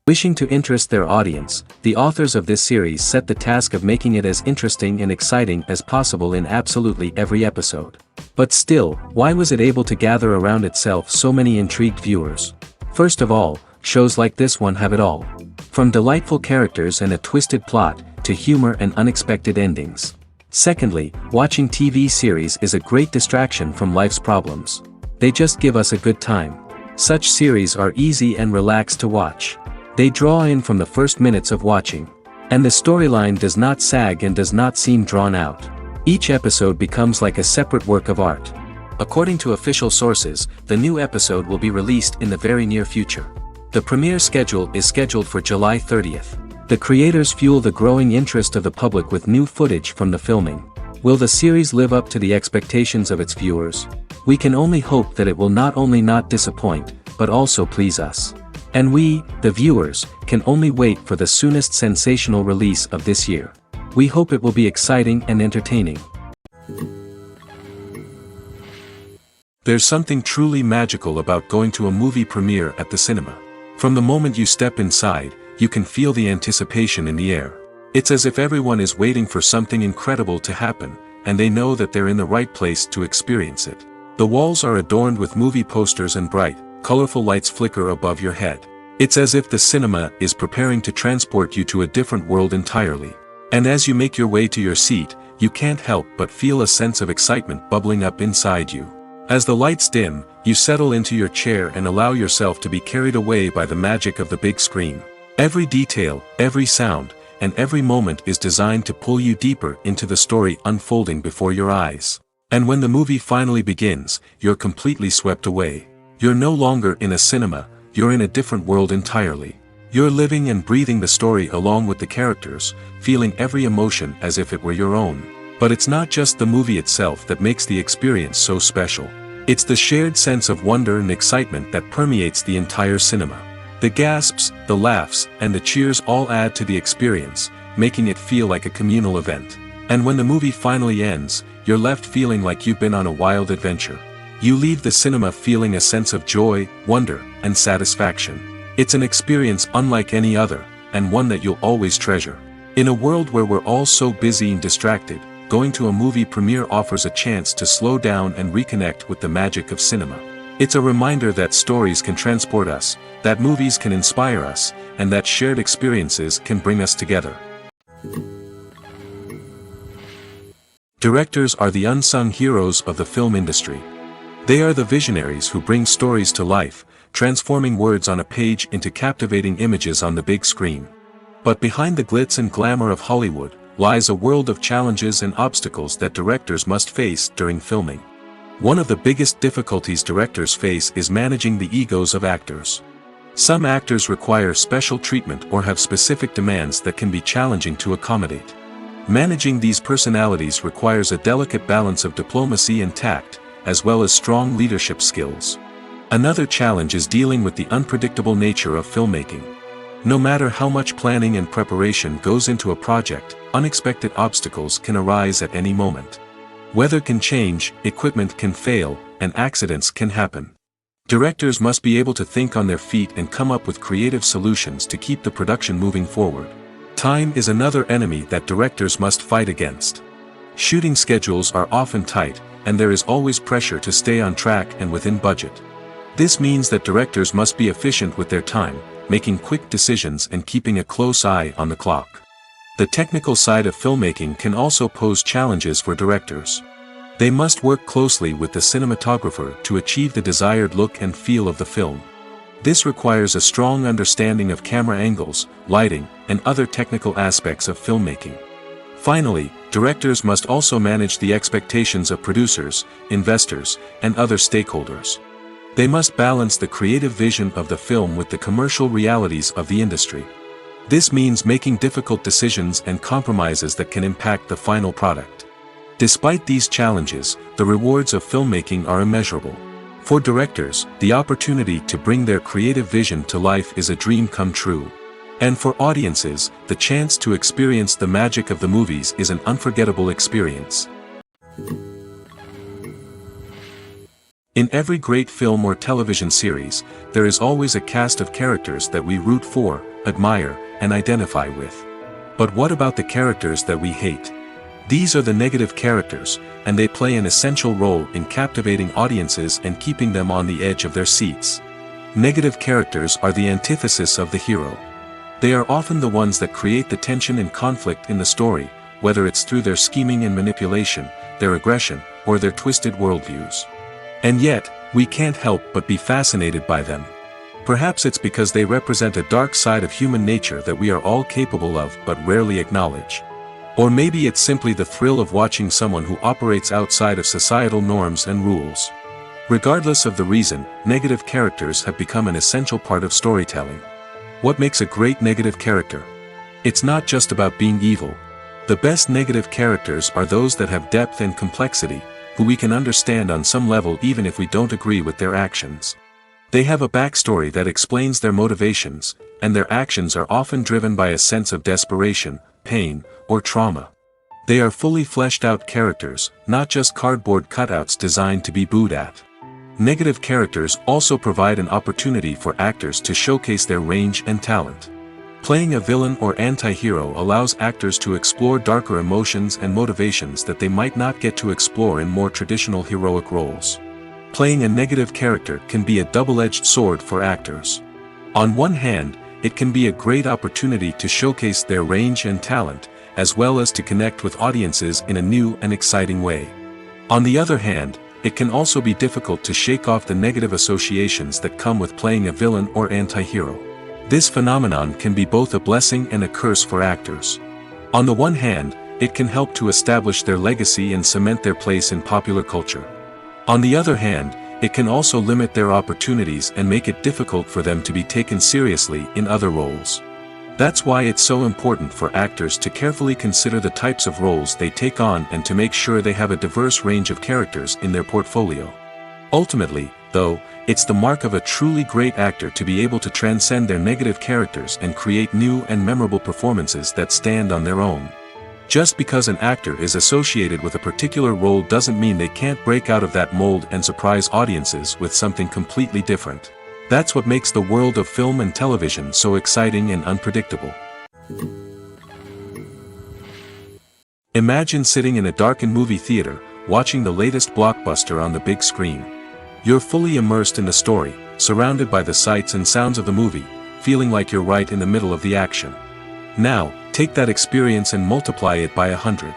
Wishing to interest their audience, the authors of this series set the task of making it as interesting and exciting as possible in absolutely every episode. But still, why was it able to gather around itself so many intrigued viewers? First of all, shows like this one have it all. From delightful characters and a twisted plot, to humor and unexpected endings. Secondly, watching TV series is a great distraction from life's problems. They just give us a good time. Such series are easy and relaxed to watch. They draw in from the first minutes of watching. And the storyline does not sag and does not seem drawn out. Each episode becomes like a separate work of art. According to official sources, the new episode will be released in the very near future. The premiere schedule is scheduled for July 30th. The creators fuel the growing interest of the public with new footage from the filming. Will the series live up to the expectations of its viewers? We can only hope that it will not only not disappoint, but also please us. And we, the viewers, can only wait for the soonest sensational release of this year. We hope it will be exciting and entertaining. There's something truly magical about going to a movie premiere at the cinema. From the moment you step inside, you can feel the anticipation in the air. It's as if everyone is waiting for something incredible to happen, and they know that they're in the right place to experience it. The walls are adorned with movie posters and bright, colorful lights flicker above your head. It's as if the cinema is preparing to transport you to a different world entirely. And as you make your way to your seat, you can't help but feel a sense of excitement bubbling up inside you. As the lights dim, you settle into your chair and allow yourself to be carried away by the magic of the big screen. Every detail, every sound, and every moment is designed to pull you deeper into the story unfolding before your eyes. And when the movie finally begins, you're completely swept away. You're no longer in a cinema, you're in a different world entirely. You're living and breathing the story along with the characters, feeling every emotion as if it were your own. But it's not just the movie itself that makes the experience so special. It's the shared sense of wonder and excitement that permeates the entire cinema. The gasps, the laughs, and the cheers all add to the experience, making it feel like a communal event. And when the movie finally ends, you're left feeling like you've been on a wild adventure. You leave the cinema feeling a sense of joy, wonder, and satisfaction. It's an experience unlike any other, and one that you'll always treasure. In a world where we're all so busy and distracted, going to a movie premiere offers a chance to slow down and reconnect with the magic of cinema. It's a reminder that stories can transport us, that movies can inspire us, and that shared experiences can bring us together. Directors are the unsung heroes of the film industry. They are the visionaries who bring stories to life, transforming words on a page into captivating images on the big screen. But behind the glitz and glamour of Hollywood, lies a world of challenges and obstacles that directors must face during filming. One of the biggest difficulties directors face is managing the egos of actors. Some actors require special treatment or have specific demands that can be challenging to accommodate. Managing these personalities requires a delicate balance of diplomacy and tact, as well as strong leadership skills. Another challenge is dealing with the unpredictable nature of filmmaking. No matter how much planning and preparation goes into a project, unexpected obstacles can arise at any moment. Weather can change, equipment can fail, and accidents can happen. Directors must be able to think on their feet and come up with creative solutions to keep the production moving forward. Time is another enemy that directors must fight against. Shooting schedules are often tight, and there is always pressure to stay on track and within budget. This means that directors must be efficient with their time, making quick decisions and keeping a close eye on the clock. The technical side of filmmaking can also pose challenges for directors. They must work closely with the cinematographer to achieve the desired look and feel of the film. This requires a strong understanding of camera angles, lighting, and other technical aspects of filmmaking. Finally, directors must also manage the expectations of producers, investors, and other stakeholders. They must balance the creative vision of the film with the commercial realities of the industry. This means making difficult decisions and compromises that can impact the final product. Despite these challenges, the rewards of filmmaking are immeasurable. For directors, the opportunity to bring their creative vision to life is a dream come true. And for audiences, the chance to experience the magic of the movies is an unforgettable experience. In every great film or television series, there is always a cast of characters that we root for, admire, and identify with. But what about the characters that we hate? These are the negative characters, and they play an essential role in captivating audiences and keeping them on the edge of their seats. Negative characters are the antithesis of the hero. They are often the ones that create the tension and conflict in the story, whether it's through their scheming and manipulation, their aggression, or their twisted worldviews. And yet, we can't help but be fascinated by them. Perhaps it's because they represent a dark side of human nature that we are all capable of but rarely acknowledge. Or maybe it's simply the thrill of watching someone who operates outside of societal norms and rules. Regardless of the reason, negative characters have become an essential part of storytelling. What makes a great negative character? It's not just about being evil. The best negative characters are those that have depth and complexity, who we can understand on some level even if we don't agree with their actions. They have a backstory that explains their motivations, and their actions are often driven by a sense of desperation, pain, or trauma. They are fully fleshed out characters, not just cardboard cutouts designed to be booed at. Negative characters also provide an opportunity for actors to showcase their range and talent. Playing a villain or anti-hero allows actors to explore darker emotions and motivations that they might not get to explore in more traditional heroic roles. Playing a negative character can be a double-edged sword for actors. On one hand, it can be a great opportunity to showcase their range and talent, as well as to connect with audiences in a new and exciting way. On the other hand, it can also be difficult to shake off the negative associations that come with playing a villain or anti-hero. This phenomenon can be both a blessing and a curse for actors. On the one hand, it can help to establish their legacy and cement their place in popular culture. On the other hand, it can also limit their opportunities and make it difficult for them to be taken seriously in other roles. That's why it's so important for actors to carefully consider the types of roles they take on and to make sure they have a diverse range of characters in their portfolio. Ultimately, though, it's the mark of a truly great actor to be able to transcend their negative characters and create new and memorable performances that stand on their own. Just because an actor is associated with a particular role doesn't mean they can't break out of that mold and surprise audiences with something completely different. That's what makes the world of film and television so exciting and unpredictable. Imagine sitting in a darkened movie theater, watching the latest blockbuster on the big screen. You're fully immersed in the story, surrounded by the sights and sounds of the movie, feeling like you're right in the middle of the action. Now, take that experience and multiply it by 100.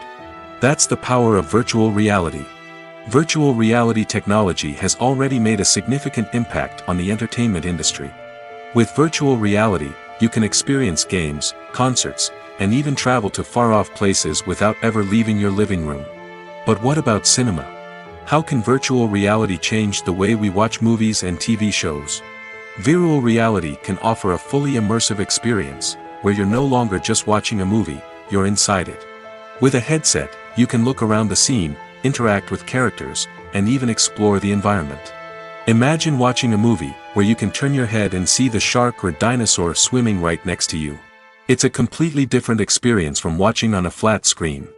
That's the power of virtual reality. Virtual reality technology has already made a significant impact on the entertainment industry. With virtual reality, you can experience games, concerts, and even travel to far-off places without ever leaving your living room. But what about cinema? How can virtual reality change the way we watch movies and TV shows? Virtual reality can offer a fully immersive experience, where you're no longer just watching a movie, you're inside it. With a headset, you can look around the scene, interact with characters, and even explore the environment. Imagine watching a movie where you can turn your head and see the shark or dinosaur swimming right next to you. It's a completely different experience from watching on a flat screen.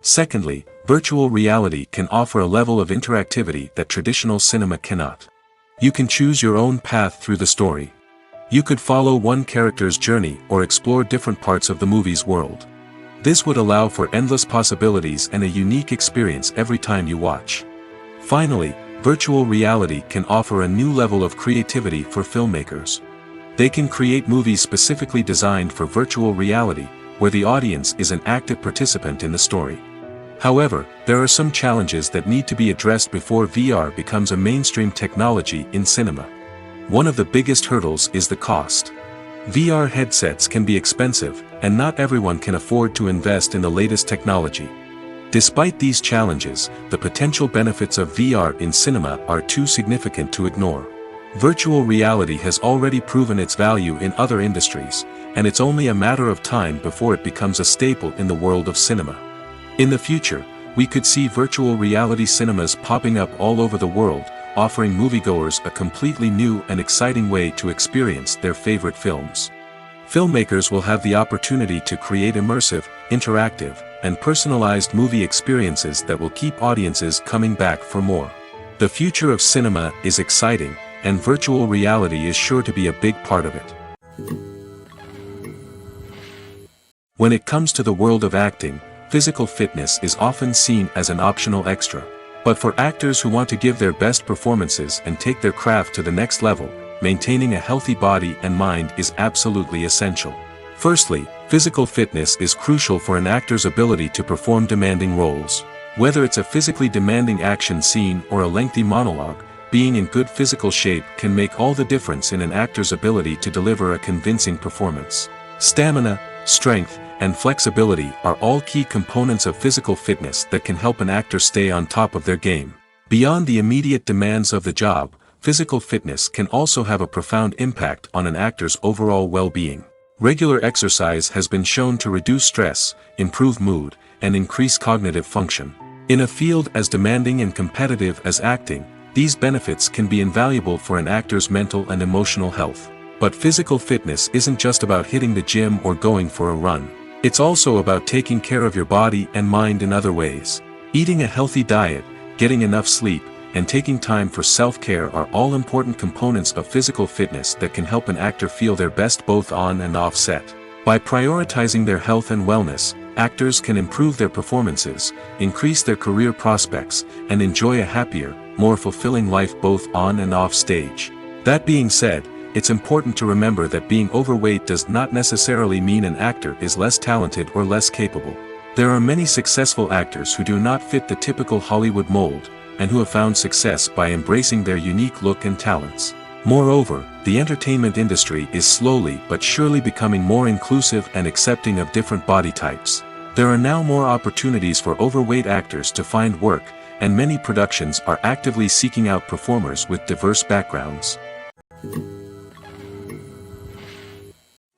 Secondly, virtual reality can offer a level of interactivity that traditional cinema cannot. You can choose your own path through the story. You could follow one character's journey or explore different parts of the movie's world. This would allow for endless possibilities and a unique experience every time you watch. Finally, virtual reality can offer a new level of creativity for filmmakers. They can create movies specifically designed for virtual reality, where the audience is an active participant in the story. However, there are some challenges that need to be addressed before VR becomes a mainstream technology in cinema. One of the biggest hurdles is the cost. VR headsets can be expensive, and not everyone can afford to invest in the latest technology. Despite these challenges, the potential benefits of VR in cinema are too significant to ignore. Virtual reality has already proven its value in other industries, and it's only a matter of time before it becomes a staple in the world of cinema. In the future, we could see virtual reality cinemas popping up all over the world, offering moviegoers a completely new and exciting way to experience their favorite films. Filmmakers will have the opportunity to create immersive, interactive, and personalized movie experiences that will keep audiences coming back for more. The future of cinema is exciting, and virtual reality is sure to be a big part of it. When it comes to the world of acting, physical fitness is often seen as an optional extra. But for actors who want to give their best performances and take their craft to the next level, maintaining a healthy body and mind is absolutely essential. Firstly, physical fitness is crucial for an actor's ability to perform demanding roles. Whether it's a physically demanding action scene or a lengthy monologue, being in good physical shape can make all the difference in an actor's ability to deliver a convincing performance. Stamina, strength, and flexibility are all key components of physical fitness that can help an actor stay on top of their game. Beyond the immediate demands of the job, physical fitness can also have a profound impact on an actor's overall well-being. Regular exercise has been shown to reduce stress, improve mood, and increase cognitive function. In a field as demanding and competitive as acting, these benefits can be invaluable for an actor's mental and emotional health. But physical fitness isn't just about hitting the gym or going for a run. It's also about taking care of your body and mind in other ways. Eating a healthy diet, getting enough sleep, and taking time for self-care are all important components of physical fitness that can help an actor feel their best both on and off set. By prioritizing their health and wellness, actors can improve their performances, increase their career prospects, and enjoy a happier, more fulfilling life both on and off stage. That being said, it's important to remember that being overweight does not necessarily mean an actor is less talented or less capable. There are many successful actors who do not fit the typical Hollywood mold, and who have found success by embracing their unique look and talents. Moreover, the entertainment industry is slowly but surely becoming more inclusive and accepting of different body types. There are now more opportunities for overweight actors to find work, and many productions are actively seeking out performers with diverse backgrounds.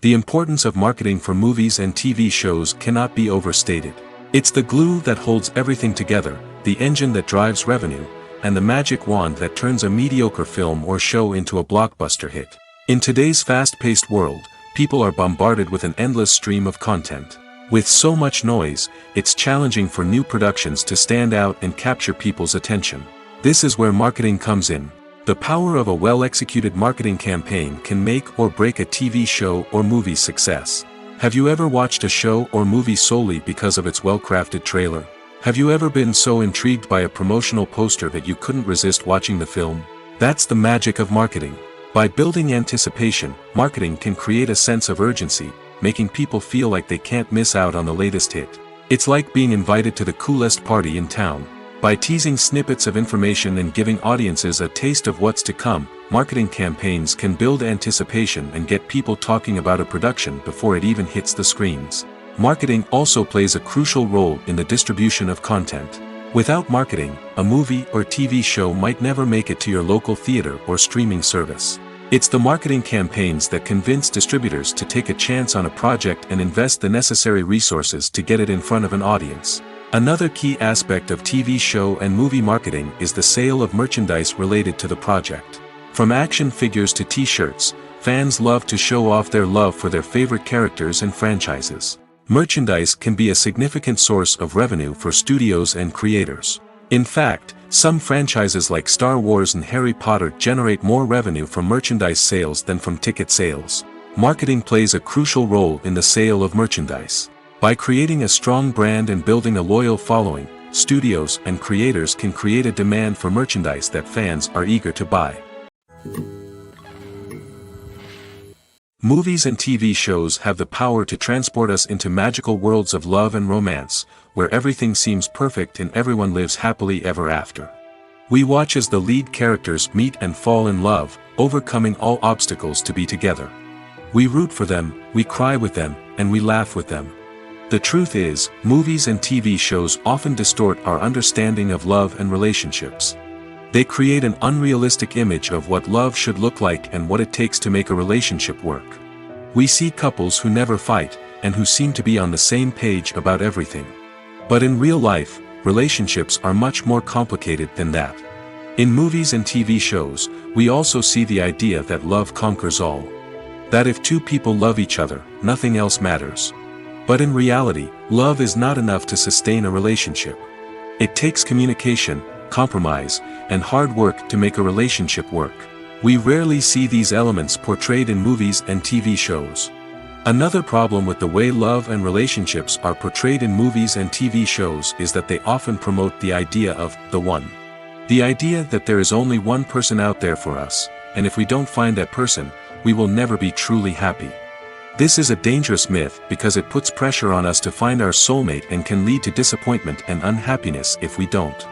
The importance of marketing for movies and TV shows cannot be overstated. It's the glue that holds everything together, the engine that drives revenue, and the magic wand that turns a mediocre film or show into a blockbuster hit. In today's fast-paced world, people are bombarded with an endless stream of content. With so much noise, it's challenging for new productions to stand out and capture people's attention. This is where marketing comes in. The power of a well-executed marketing campaign can make or break a TV show or movie's success. Have you ever watched a show or movie solely because of its well-crafted trailer? Have you ever been so intrigued by a promotional poster that you couldn't resist watching the film? That's the magic of marketing. By building anticipation, marketing can create a sense of urgency, making people feel like they can't miss out on the latest hit. It's like being invited to the coolest party in town. By teasing snippets of information and giving audiences a taste of what's to come, marketing campaigns can build anticipation and get people talking about a production before it even hits the screens. Marketing also plays a crucial role in the distribution of content. Without marketing, a movie or TV show might never make it to your local theater or streaming service. It's the marketing campaigns that convince distributors to take a chance on a project and invest the necessary resources to get it in front of an audience. Another key aspect of TV show and movie marketing is the sale of merchandise related to the project. From action figures to t-shirts, fans love to show off their love for their favorite characters and franchises. Merchandise can be a significant source of revenue for studios and creators. In fact, some franchises like Star Wars and Harry Potter generate more revenue from merchandise sales than from ticket sales. Marketing plays a crucial role in the sale of merchandise. By creating a strong brand and building a loyal following, studios and creators can create a demand for merchandise that fans are eager to buy. Movies and TV shows have the power to transport us into magical worlds of love and romance, where everything seems perfect and everyone lives happily ever after. We watch as the lead characters meet and fall in love, overcoming all obstacles to be together. We root for them, we cry with them, and we laugh with them. The truth is, movies and TV shows often distort our understanding of love and relationships. They create an unrealistic image of what love should look like and what it takes to make a relationship work. We see couples who never fight, and who seem to be on the same page about everything. But in real life, relationships are much more complicated than that. In movies and TV shows, we also see the idea that love conquers all. That if two people love each other, nothing else matters. But in reality, love is not enough to sustain a relationship. It takes communication, compromise, and hard work to make a relationship work. We rarely see these elements portrayed in movies and TV shows. Another problem with the way love and relationships are portrayed in movies and TV shows is that they often promote the idea of the one. The idea that there is only one person out there for us, and if we don't find that person, we will never be truly happy. This is a dangerous myth because it puts pressure on us to find our soulmate and can lead to disappointment and unhappiness if we don't.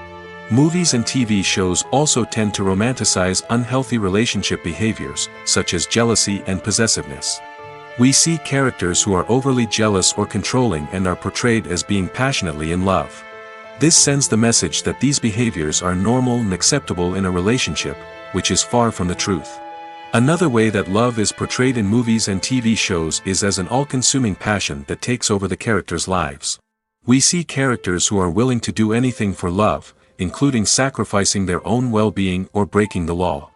Movies and TV shows also tend to romanticize unhealthy relationship behaviors, such as jealousy and possessiveness. We see characters who are overly jealous or controlling and are portrayed as being passionately in love. This sends the message that these behaviors are normal and acceptable in a relationship, which is far from the truth. Another way that love is portrayed in movies and TV shows is as an all-consuming passion that takes over the characters' lives. We see characters who are willing to do anything for love, including sacrificing their own well-being or breaking the law.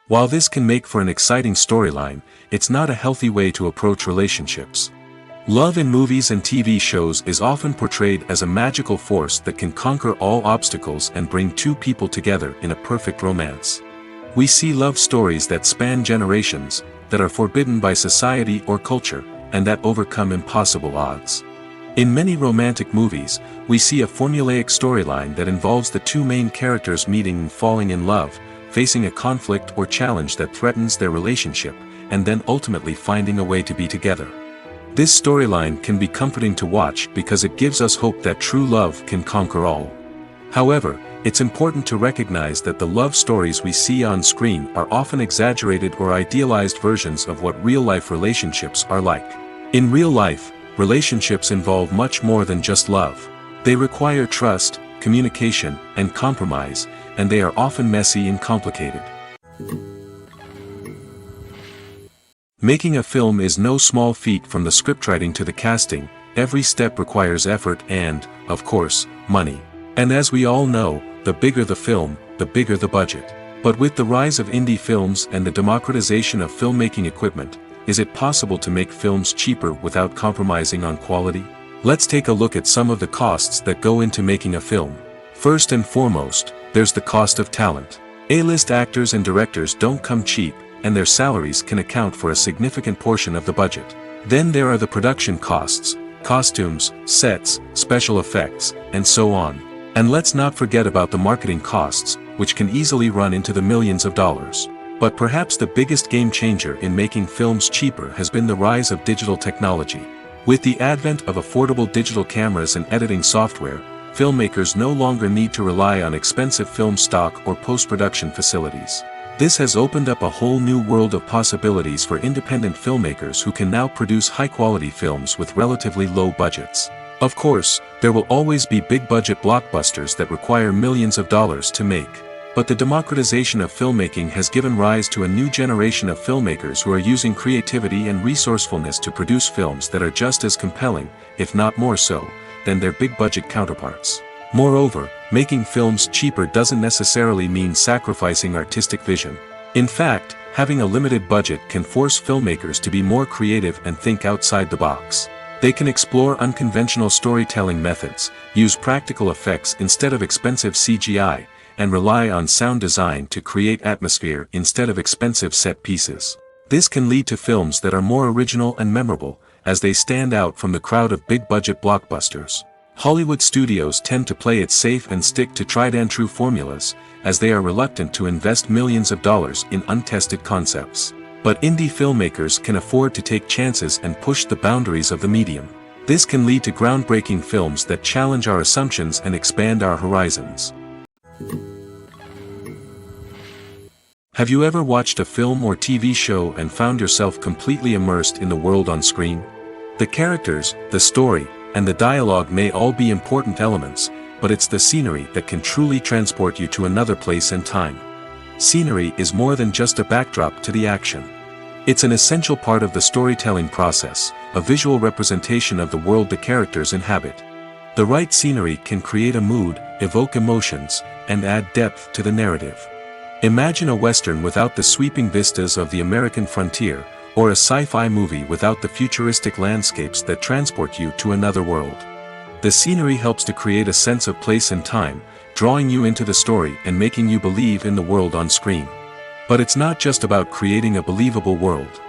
While this can make for an exciting storyline, it's not a healthy way to approach relationships. Love in movies and TV shows is often portrayed as a magical force that can conquer all obstacles and bring two people together in a perfect romance. We see love stories that span generations, that are forbidden by society or culture, and that overcome impossible odds. In many romantic movies, we see a formulaic storyline that involves the two main characters meeting and falling in love, facing a conflict or challenge that threatens their relationship, and then ultimately finding a way to be together. This storyline can be comforting to watch because it gives us hope that true love can conquer all. However, it's important to recognize that the love stories we see on screen are often exaggerated or idealized versions of what real-life relationships are like. In real life, relationships involve much more than just love. They require trust, communication, and compromise, and they are often messy and complicated. Making a film is no small feat. From the scriptwriting to the casting, every step requires effort and, of course, money. And as we all know, the bigger the film, the bigger the budget. But with the rise of indie films and the democratization of filmmaking equipment, is it possible to make films cheaper without compromising on quality? Let's take a look at some of the costs that go into making a film. First and foremost, there's the cost of talent. A-list actors and directors don't come cheap, and their salaries can account for a significant portion of the budget. Then there are the production costs, costumes, sets, special effects, and so on. And let's not forget about the marketing costs, which can easily run into the millions of dollars. But perhaps the biggest game changer in making films cheaper has been the rise of digital technology. With the advent of affordable digital cameras and editing software, filmmakers no longer need to rely on expensive film stock or post-production facilities. This has opened up a whole new world of possibilities for independent filmmakers who can now produce high-quality films with relatively low budgets. Of course, there will always be big-budget blockbusters that require millions of dollars to make. But the democratization of filmmaking has given rise to a new generation of filmmakers who are using creativity and resourcefulness to produce films that are just as compelling, if not more so, than their big-budget counterparts. Moreover, making films cheaper doesn't necessarily mean sacrificing artistic vision. In fact, having a limited budget can force filmmakers to be more creative and think outside the box. They can explore unconventional storytelling methods, use practical effects instead of expensive CGI, and rely on sound design to create atmosphere instead of expensive set pieces. This can lead to films that are more original and memorable, as they stand out from the crowd of big-budget blockbusters. Hollywood studios tend to play it safe and stick to tried-and-true formulas, as they are reluctant to invest millions of dollars in untested concepts. But indie filmmakers can afford to take chances and push the boundaries of the medium. This can lead to groundbreaking films that challenge our assumptions and expand our horizons. Have you ever watched a film or TV show and found yourself completely immersed in the world on screen? The characters, the story, and the dialogue may all be important elements, but it's the scenery that can truly transport you to another place and time. Scenery is more than just a backdrop to the action. It's an essential part of the storytelling process, a visual representation of the world the characters inhabit. The right scenery can create a mood, evoke emotions, and add depth to the narrative. Imagine a Western without the sweeping vistas of the American frontier, or a sci-fi movie without the futuristic landscapes that transport you to another world. The scenery helps to create a sense of place and time, drawing you into the story and making you believe in the world on screen. But it's not just about creating a believable world.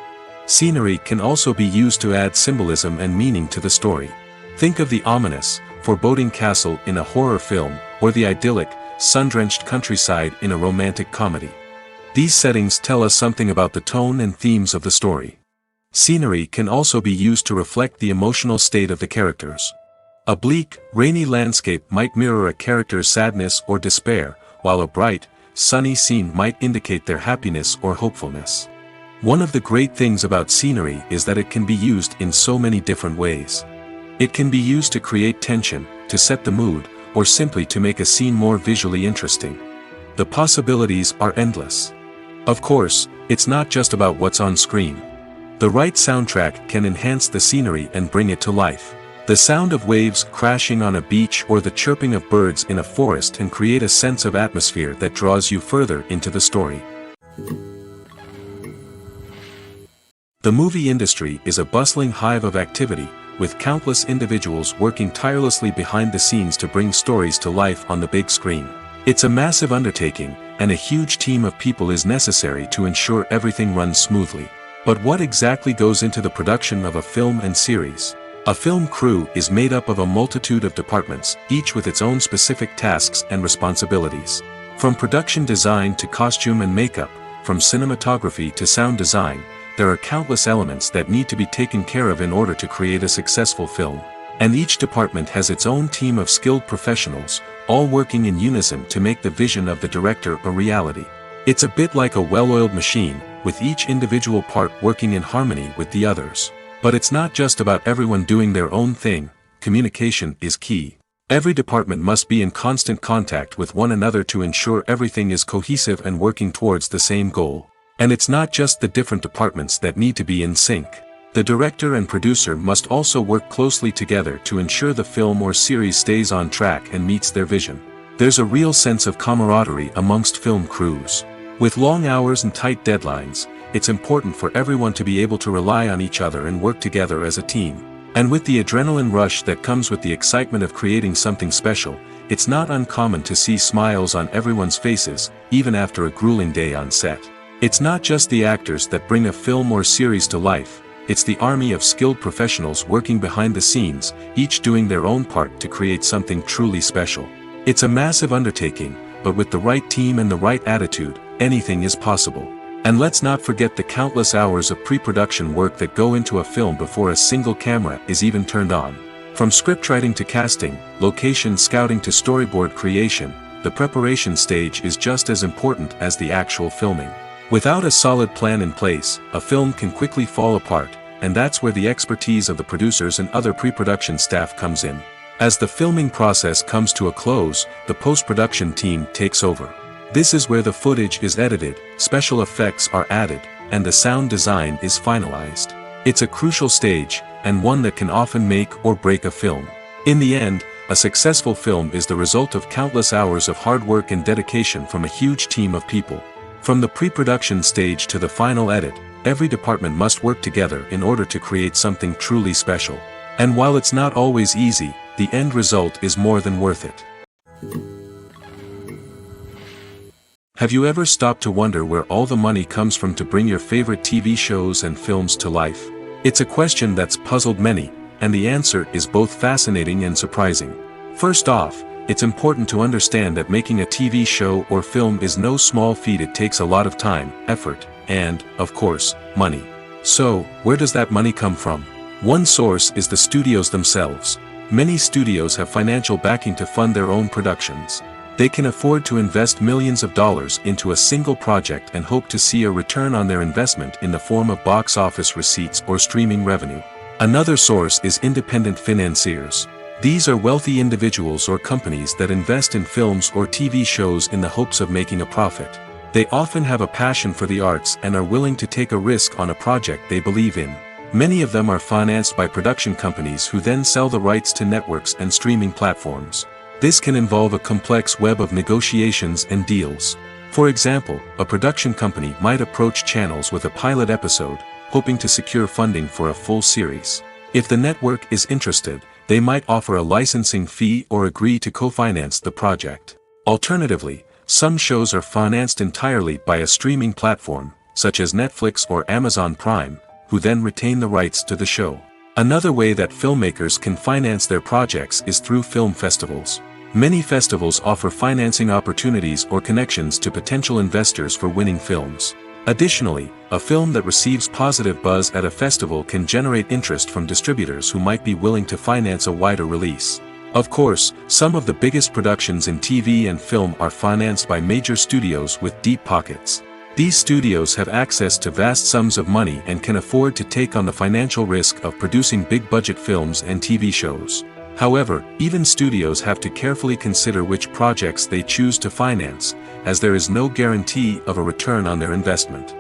Scenery can also be used to add symbolism and meaning to the story. Think of the ominous, foreboding castle in a horror film, or the idyllic, sun-drenched countryside in a romantic comedy. These settings tell us something about the tone and themes of the story. Scenery can also be used to reflect the emotional state of the characters. A bleak, rainy landscape might mirror a character's sadness or despair, while a bright, sunny scene might indicate their happiness or hopefulness. One of the great things about scenery is that it can be used in so many different ways. It can be used to create tension, to set the mood, or simply to make a scene more visually interesting. The possibilities are endless. Of course, it's not just about what's on screen. The right soundtrack can enhance the scenery and bring it to life. The sound of waves crashing on a beach or the chirping of birds in a forest can create a sense of atmosphere that draws you further into the story. The movie industry is a bustling hive of activity, with countless individuals working tirelessly behind the scenes to bring stories to life on the big screen. It's a massive undertaking, and a huge team of people is necessary to ensure everything runs smoothly. But what exactly goes into the production of a film and series? A film crew is made up of a multitude of departments, each with its own specific tasks and responsibilities. From production design to costume and makeup, from cinematography to sound design, there are countless elements that need to be taken care of in order to create a successful film. And each department has its own team of skilled professionals, all working in unison to make the vision of the director a reality. It's a bit like a well-oiled machine, with each individual part working in harmony with the others. But it's not just about everyone doing their own thing. Communication is key. Every department must be in constant contact with one another to ensure everything is cohesive and working towards the same goal. And it's not just the different departments that need to be in sync. The director and producer must also work closely together to ensure the film or series stays on track and meets their vision. There's a real sense of camaraderie amongst film crews. With long hours and tight deadlines, it's important for everyone to be able to rely on each other and work together as a team. And with the adrenaline rush that comes with the excitement of creating something special, it's not uncommon to see smiles on everyone's faces, even after a grueling day on set. It's not just the actors that bring a film or series to life, it's the army of skilled professionals working behind the scenes, each doing their own part to create something truly special. It's a massive undertaking, but with the right team and the right attitude, anything is possible. And let's not forget the countless hours of pre-production work that go into a film before a single camera is even turned on. From scriptwriting to casting, location scouting to storyboard creation, the preparation stage is just as important as the actual filming. Without a solid plan in place, a film can quickly fall apart, and that's where the expertise of the producers and other pre-production staff comes in. As the filming process comes to a close, the post-production team takes over. This is where the footage is edited, special effects are added, and the sound design is finalized. It's a crucial stage, and one that can often make or break a film. In the end, a successful film is the result of countless hours of hard work and dedication from a huge team of people. From the pre-production stage to the final edit, every department must work together in order to create something truly special. And while it's not always easy, the end result is more than worth it. Have you ever stopped to wonder where all the money comes from to bring your favorite TV shows and films to life? It's a question that's puzzled many, and the answer is both fascinating and surprising. First off, it's important to understand that making a TV show or film is no small feat. It takes a lot of time, effort, and, of course, money. So, where does that money come from? One source is the studios themselves. Many studios have financial backing to fund their own productions. They can afford to invest millions of dollars into a single project and hope to see a return on their investment in the form of box office receipts or streaming revenue. Another source is independent financiers. These are wealthy individuals or companies that invest in films or TV shows in the hopes of making a profit. They often have a passion for the arts and are willing to take a risk on a project they believe in. Many of them are financed by production companies who then sell the rights to networks and streaming platforms. This can involve a complex web of negotiations and deals. For example, a production company might approach channels with a pilot episode, hoping to secure funding for a full series. If the network is interested, they might offer a licensing fee or agree to co-finance the project. Alternatively, some shows are financed entirely by a streaming platform, such as Netflix or Amazon Prime, who then retain the rights to the show. Another way that filmmakers can finance their projects is through film festivals. Many festivals offer financing opportunities or connections to potential investors for winning films. Additionally, a film that receives positive buzz at a festival can generate interest from distributors who might be willing to finance a wider release. Of course, some of the biggest productions in TV and film are financed by major studios with deep pockets. These studios have access to vast sums of money and can afford to take on the financial risk of producing big-budget films and TV shows. However, even studios have to carefully consider which projects they choose to finance, as there is no guarantee of a return on their investment.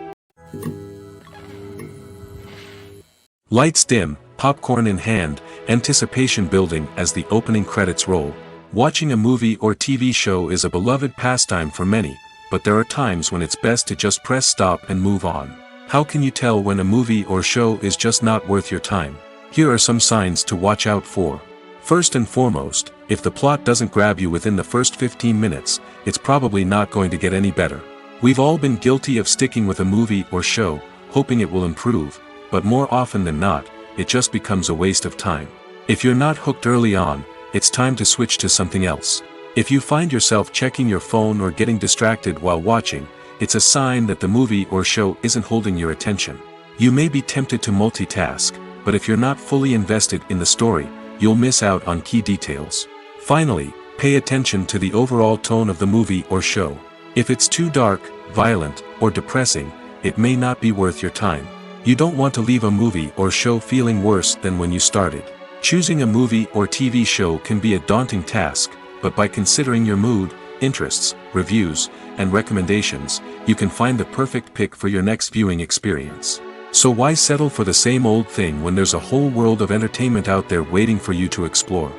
Lights dim, popcorn in hand, anticipation building as the opening credits roll. Watching a movie or TV show is a beloved pastime for many, but there are times when it's best to just press stop and move on. How can you tell when a movie or show is just not worth your time? Here are some signs to watch out for. First and foremost, if the plot doesn't grab you within the first 15 minutes, it's probably not going to get any better. We've all been guilty of sticking with a movie or show, hoping it will improve, but more often than not, it just becomes a waste of time. If you're not hooked early on, it's time to switch to something else. If you find yourself checking your phone or getting distracted while watching, it's a sign that the movie or show isn't holding your attention. You may be tempted to multitask, but if you're not fully invested in the story, you'll miss out on key details. Finally, pay attention to the overall tone of the movie or show. If it's too dark, violent, or depressing, it may not be worth your time. You don't want to leave a movie or show feeling worse than when you started. Choosing a movie or TV show can be a daunting task, but by considering your mood, interests, reviews, and recommendations, you can find the perfect pick for your next viewing experience. So why settle for the same old thing when there's a whole world of entertainment out there waiting for you to explore?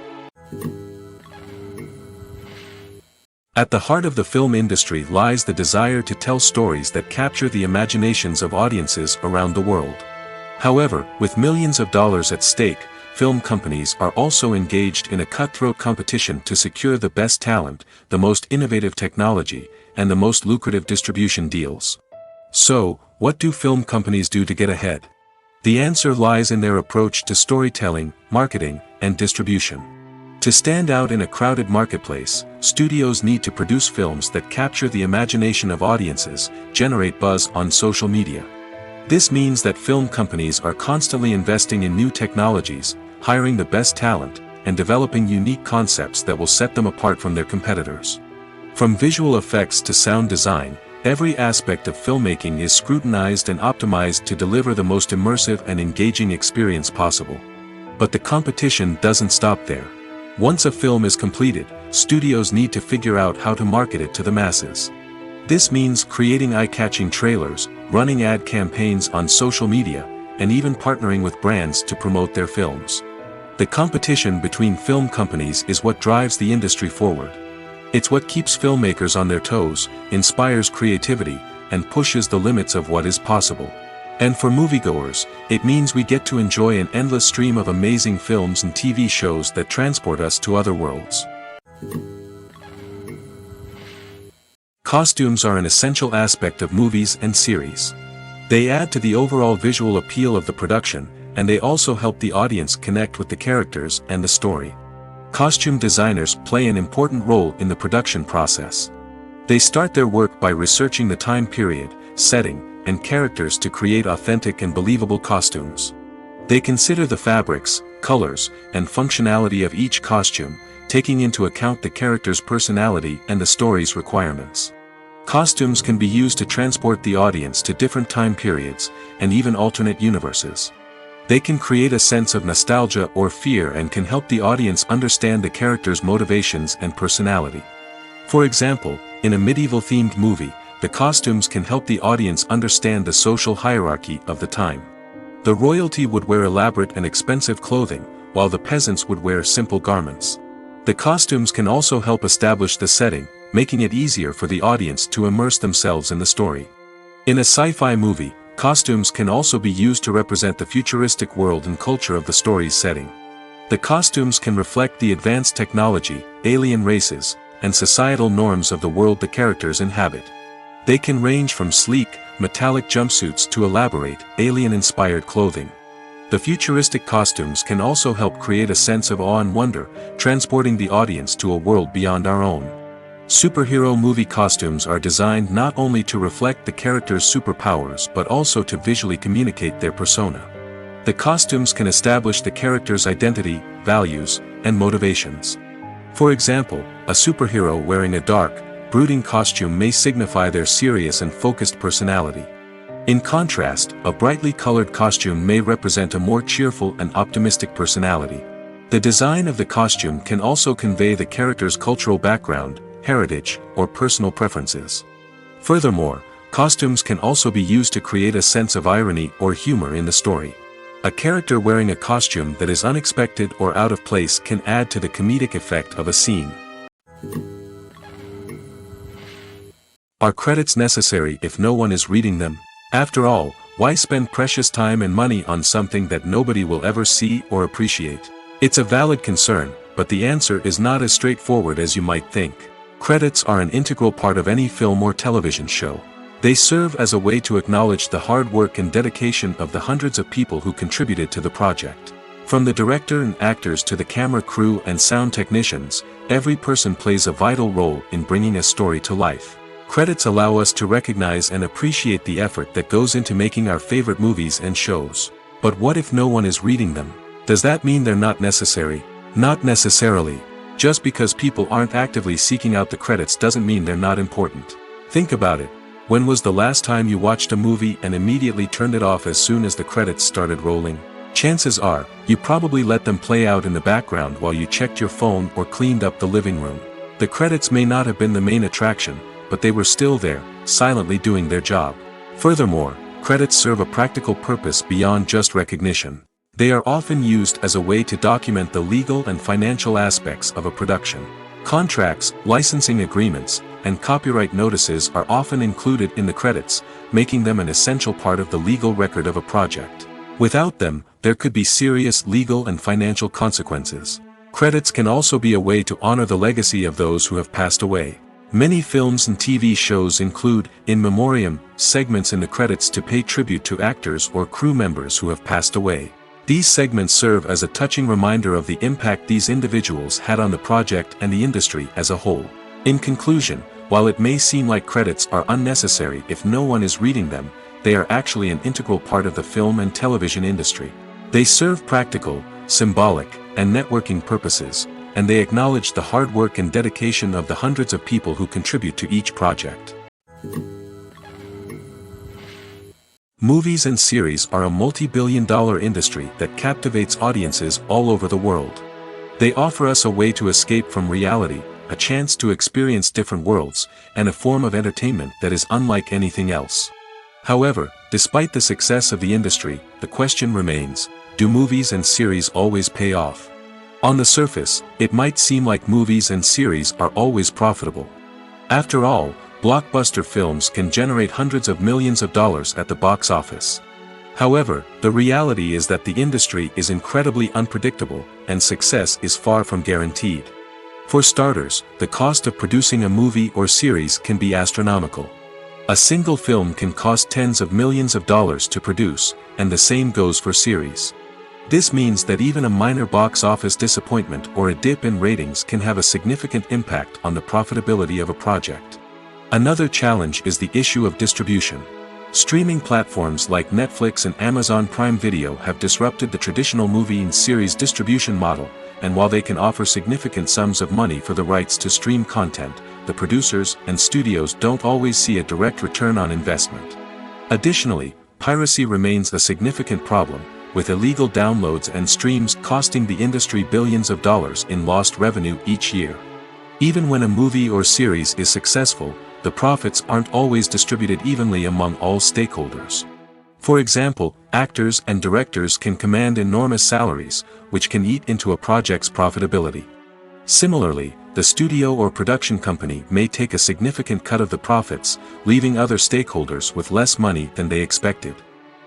At the heart of the film industry lies the desire to tell stories that capture the imaginations of audiences around the world. However, with millions of dollars at stake, film companies are also engaged in a cutthroat competition to secure the best talent, the most innovative technology, and the most lucrative distribution deals. So, what do film companies do to get ahead? The answer lies in their approach to storytelling, marketing, and distribution. To stand out in a crowded marketplace, studios need to produce films that capture the imagination of audiences, generate buzz on social media. This means that film companies are constantly investing in new technologies, hiring the best talent, and developing unique concepts that will set them apart from their competitors. From visual effects to sound design, every aspect of filmmaking is scrutinized and optimized to deliver the most immersive and engaging experience possible. But the competition doesn't stop there. Once a film is completed, studios need to figure out how to market it to the masses. This means creating eye-catching trailers, running ad campaigns on social media, and even partnering with brands to promote their films. The competition between film companies is what drives the industry forward. It's what keeps filmmakers on their toes, inspires creativity, and pushes the limits of what is possible. And for moviegoers, it means we get to enjoy an endless stream of amazing films and TV shows that transport us to other worlds. Costumes are an essential aspect of movies and series. They add to the overall visual appeal of the production, and they also help the audience connect with the characters and the story. Costume designers play an important role in the production process. They start their work by researching the time period, setting, and characters to create authentic and believable costumes. They consider the fabrics, colors, and functionality of each costume, taking into account the character's personality and the story's requirements. Costumes can be used to transport the audience to different time periods, and even alternate universes. They can create a sense of nostalgia or fear and can help the audience understand the character's motivations and personality. For example, in a medieval-themed movie, the costumes can help the audience understand the social hierarchy of the time. The royalty would wear elaborate and expensive clothing, while the peasants would wear simple garments. The costumes can also help establish the setting, making it easier for the audience to immerse themselves in the story. In a sci-fi movie, costumes can also be used to represent the futuristic world and culture of the story's setting. The costumes can reflect the advanced technology, alien races, and societal norms of the world the characters inhabit. They can range from sleek, metallic jumpsuits to elaborate, alien-inspired clothing. The futuristic costumes can also help create a sense of awe and wonder, transporting the audience to a world beyond our own. Superhero movie costumes are designed not only to reflect the character's superpowers but also to visually communicate their persona. The costumes can establish the character's identity, values, and motivations. For example, a superhero wearing a dark, brooding costume may signify their serious and focused personality. In contrast, a brightly colored costume may represent a more cheerful and optimistic personality. The design of the costume can also convey the character's cultural background, heritage, or personal preferences. Furthermore, costumes can also be used to create a sense of irony or humor in the story. A character wearing a costume that is unexpected or out of place can add to the comedic effect of a scene. Are credits necessary if no one is reading them? After all, why spend precious time and money on something that nobody will ever see or appreciate? It's a valid concern, but the answer is not as straightforward as you might think. Credits are an integral part of any film or television show. They serve as a way to acknowledge the hard work and dedication of the hundreds of people who contributed to the project. From the director and actors to the camera crew and sound technicians, every person plays a vital role in bringing a story to life. Credits allow us to recognize and appreciate the effort that goes into making our favorite movies and shows. But what if no one is reading them? Does that mean they're not necessary? Not necessarily. Just because people aren't actively seeking out the credits doesn't mean they're not important. Think about it. When was the last time you watched a movie and immediately turned it off as soon as the credits started rolling? Chances are, you probably let them play out in the background while you checked your phone or cleaned up the living room. The credits may not have been the main attraction, but they were still there, silently doing their job. Furthermore, credits serve a practical purpose beyond just recognition. They are often used as a way to document the legal and financial aspects of a production. Contracts, licensing agreements, and copyright notices are often included in the credits, making them an essential part of the legal record of a project. Without them, there could be serious legal and financial consequences. Credits can also be a way to honor the legacy of those who have passed away. Many films and TV shows include, in memoriam, segments in the credits to pay tribute to actors or crew members who have passed away. These segments serve as a touching reminder of the impact these individuals had on the project and the industry as a whole. In conclusion, while it may seem like credits are unnecessary if no one is reading them, they are actually an integral part of the film and television industry. They serve practical, symbolic, and networking purposes, and they acknowledge the hard work and dedication of the hundreds of people who contribute to each project. Movies and series are a multi-billion-dollar industry that captivates audiences all over the world. They offer us a way to escape from reality, a chance to experience different worlds, and a form of entertainment that is unlike anything else. However, despite the success of the industry, the question remains, do movies and series always pay off? On the surface, it might seem like movies and series are always profitable. After all, blockbuster films can generate hundreds of millions of dollars at the box office. However, the reality is that the industry is incredibly unpredictable, and success is far from guaranteed. For starters, the cost of producing a movie or series can be astronomical. A single film can cost tens of millions of dollars to produce, and the same goes for series. This means that even a minor box office disappointment or a dip in ratings can have a significant impact on the profitability of a project. Another challenge is the issue of distribution. Streaming platforms like Netflix and Amazon Prime Video have disrupted the traditional movie and series distribution model, and while they can offer significant sums of money for the rights to stream content, the producers and studios don't always see a direct return on investment. Additionally, piracy remains a significant problem, with illegal downloads and streams costing the industry billions of dollars in lost revenue each year. Even when a movie or series is successful, the profits aren't always distributed evenly among all stakeholders. For example, actors and directors can command enormous salaries, which can eat into a project's profitability. Similarly, the studio or production company may take a significant cut of the profits, leaving other stakeholders with less money than they expected.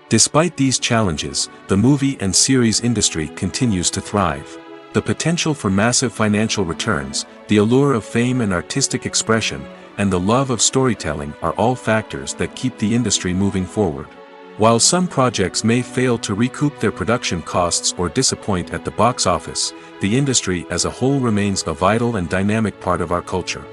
Despite these challenges, the movie and series industry continues to thrive. The potential for massive financial returns, the allure of fame and artistic expression, and the love of storytelling are all factors that keep the industry moving forward. While some projects may fail to recoup their production costs or disappoint at the box office, the industry as a whole remains a vital and dynamic part of our culture.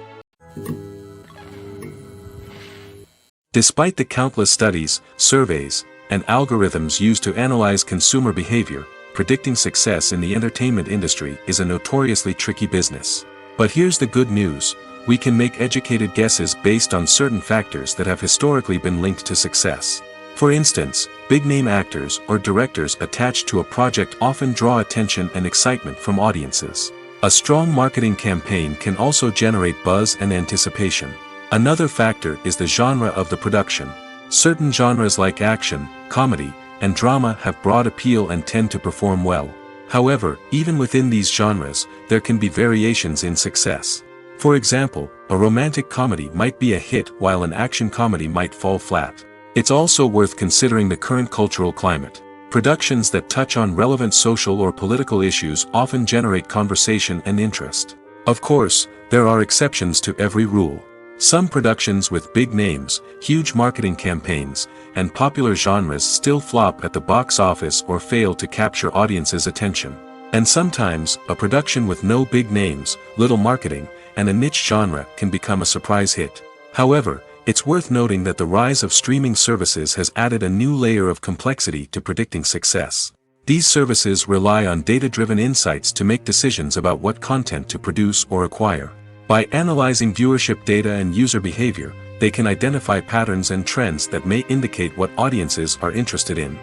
Despite the countless studies, surveys, and algorithms used to analyze consumer behavior, predicting success in the entertainment industry is a notoriously tricky business. But here's the good news: we can make educated guesses based on certain factors that have historically been linked to success. For instance, big-name actors or directors attached to a project often draw attention and excitement from audiences. A strong marketing campaign can also generate buzz and anticipation. Another factor is the genre of the production. Certain genres like action, comedy, and drama have broad appeal and tend to perform well. However, even within these genres, there can be variations in success. For example, a romantic comedy might be a hit while an action comedy might fall flat. It's also worth considering the current cultural climate. Productions that touch on relevant social or political issues often generate conversation and interest. Of course, there are exceptions to every rule. Some productions with big names, huge marketing campaigns, and popular genres still flop at the box office or fail to capture audiences' attention. And sometimes, a production with no big names, little marketing, and a niche genre can become a surprise hit. However, it's worth noting that the rise of streaming services has added a new layer of complexity to predicting success. These services rely on data-driven insights to make decisions about what content to produce or acquire. By analyzing viewership data and user behavior, they can identify patterns and trends that may indicate what audiences are interested in.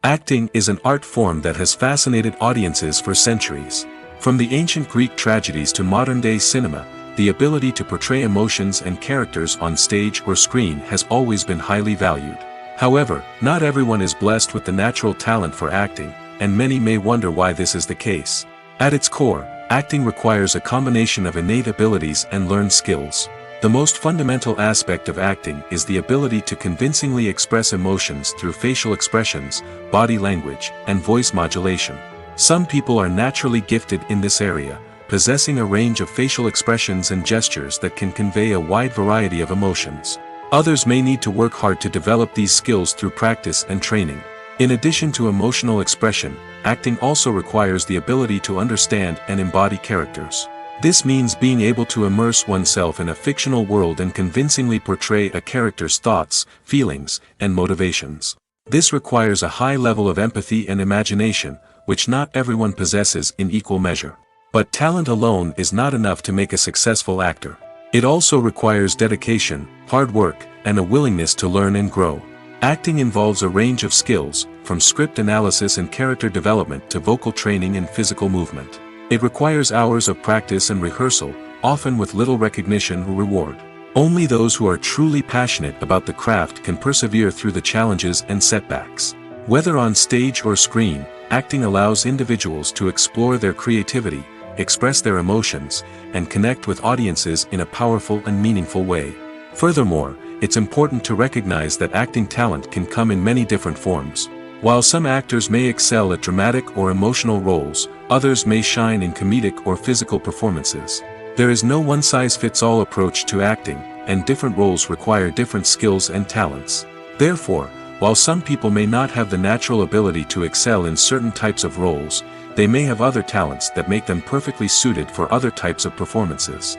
Acting is an art form that has fascinated audiences for centuries. From the ancient Greek tragedies to modern-day cinema, the ability to portray emotions and characters on stage or screen has always been highly valued. However, not everyone is blessed with the natural talent for acting, and many may wonder why this is the case. At its core, acting requires a combination of innate abilities and learned skills. The most fundamental aspect of acting is the ability to convincingly express emotions through facial expressions, body language, and voice modulation. Some people are naturally gifted in this area, possessing a range of facial expressions and gestures that can convey a wide variety of emotions. Others may need to work hard to develop these skills through practice and training. In addition to emotional expression, acting also requires the ability to understand and embody characters. This means being able to immerse oneself in a fictional world and convincingly portray a character's thoughts, feelings, and motivations. This requires a high level of empathy and imagination, which not everyone possesses in equal measure. But talent alone is not enough to make a successful actor. It also requires dedication, hard work, and a willingness to learn and grow. Acting involves a range of skills, from script analysis and character development to vocal training and physical movement. It requires hours of practice and rehearsal, often with little recognition or reward. Only those who are truly passionate about the craft can persevere through the challenges and setbacks. Whether on stage or screen, acting allows individuals to explore their creativity, express their emotions, and connect with audiences in a powerful and meaningful way. Furthermore, it's important to recognize that acting talent can come in many different forms. While some actors may excel at dramatic or emotional roles, others may shine in comedic or physical performances. There is no one-size-fits-all approach to acting, and different roles require different skills and talents. Therefore, while some people may not have the natural ability to excel in certain types of roles, they may have other talents that make them perfectly suited for other types of performances.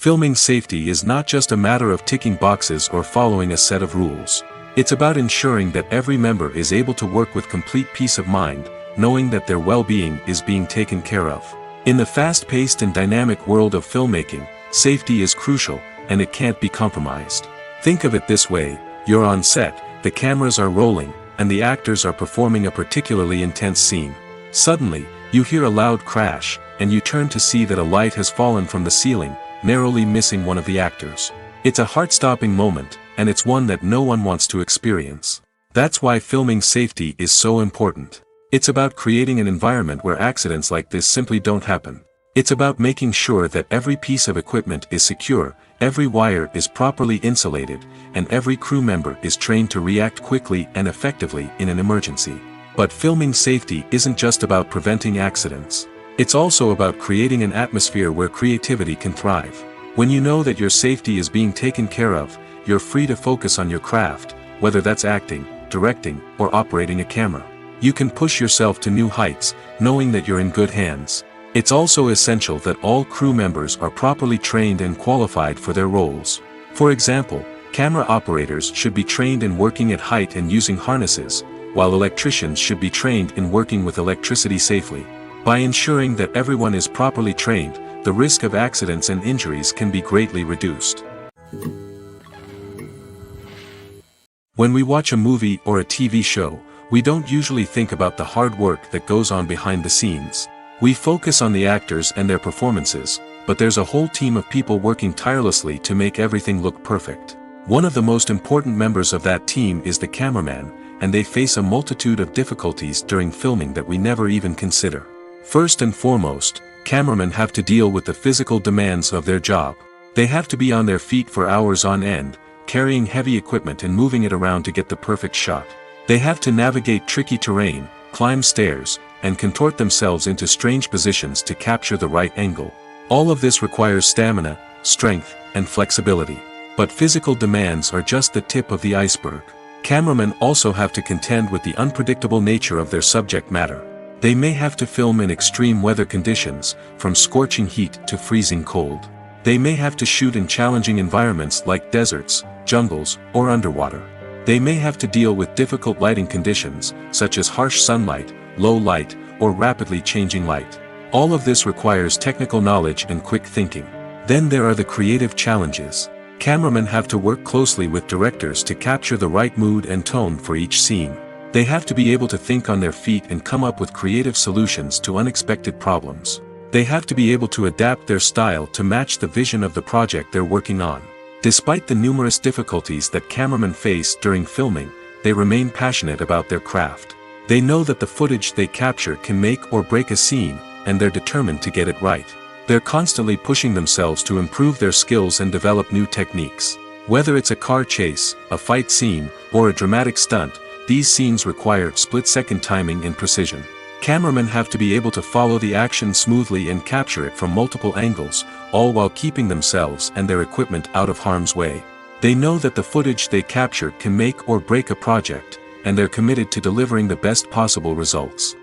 Filming safety is not just a matter of ticking boxes or following a set of rules. It's about ensuring that every member is able to work with complete peace of mind, knowing that their well-being is being taken care of. In the fast-paced and dynamic world of filmmaking, safety is crucial, and it can't be compromised. Think of it this way: you're on set, the cameras are rolling, and the actors are performing a particularly intense scene. Suddenly, you hear a loud crash, and you turn to see that a light has fallen from the ceiling, narrowly missing one of the actors. It's a heart-stopping moment, and it's one that no one wants to experience. That's why filming safety is so important. It's about creating an environment where accidents like this simply don't happen. It's about making sure that every piece of equipment is secure, every wire is properly insulated, and every crew member is trained to react quickly and effectively in an emergency. But filming safety isn't just about preventing accidents. It's also about creating an atmosphere where creativity can thrive. When you know that your safety is being taken care of, you're free to focus on your craft, whether that's acting, directing, or operating a camera. You can push yourself to new heights, knowing that you're in good hands. It's also essential that all crew members are properly trained and qualified for their roles. For example, camera operators should be trained in working at height and using harnesses, while electricians should be trained in working with electricity safely. By ensuring that everyone is properly trained, the risk of accidents and injuries can be greatly reduced. When we watch a movie or a TV show, we don't usually think about the hard work that goes on behind the scenes. We focus on the actors and their performances, but there's a whole team of people working tirelessly to make everything look perfect. One of the most important members of that team is the cameraman, and they face a multitude of difficulties during filming that we never even consider. First and foremost, cameramen have to deal with the physical demands of their job. They have to be on their feet for hours on end, carrying heavy equipment and moving it around to get the perfect shot. They have to navigate tricky terrain, climb stairs, and contort themselves into strange positions to capture the right angle. All of this requires stamina, strength, and flexibility. But physical demands are just the tip of the iceberg. Cameramen also have to contend with the unpredictable nature of their subject matter. They may have to film in extreme weather conditions, from scorching heat to freezing cold. They may have to shoot in challenging environments like deserts, jungles, or underwater. They may have to deal with difficult lighting conditions, such as harsh sunlight, low light, or rapidly changing light. All of this requires technical knowledge and quick thinking. Then there are the creative challenges. Cameramen have to work closely with directors to capture the right mood and tone for each scene. They have to be able to think on their feet and come up with creative solutions to unexpected problems. They have to be able to adapt their style to match the vision of the project they're working on. Despite the numerous difficulties that cameramen face during filming, they remain passionate about their craft. They know that the footage they capture can make or break a scene, and they're determined to get it right. They're constantly pushing themselves to improve their skills and develop new techniques. Whether it's a car chase, a fight scene, or a dramatic stunt, these scenes require split-second timing and precision. Cameramen have to be able to follow the action smoothly and capture it from multiple angles, all while keeping themselves and their equipment out of harm's way. They know that the footage they capture can make or break a project, and they're committed to delivering the best possible results.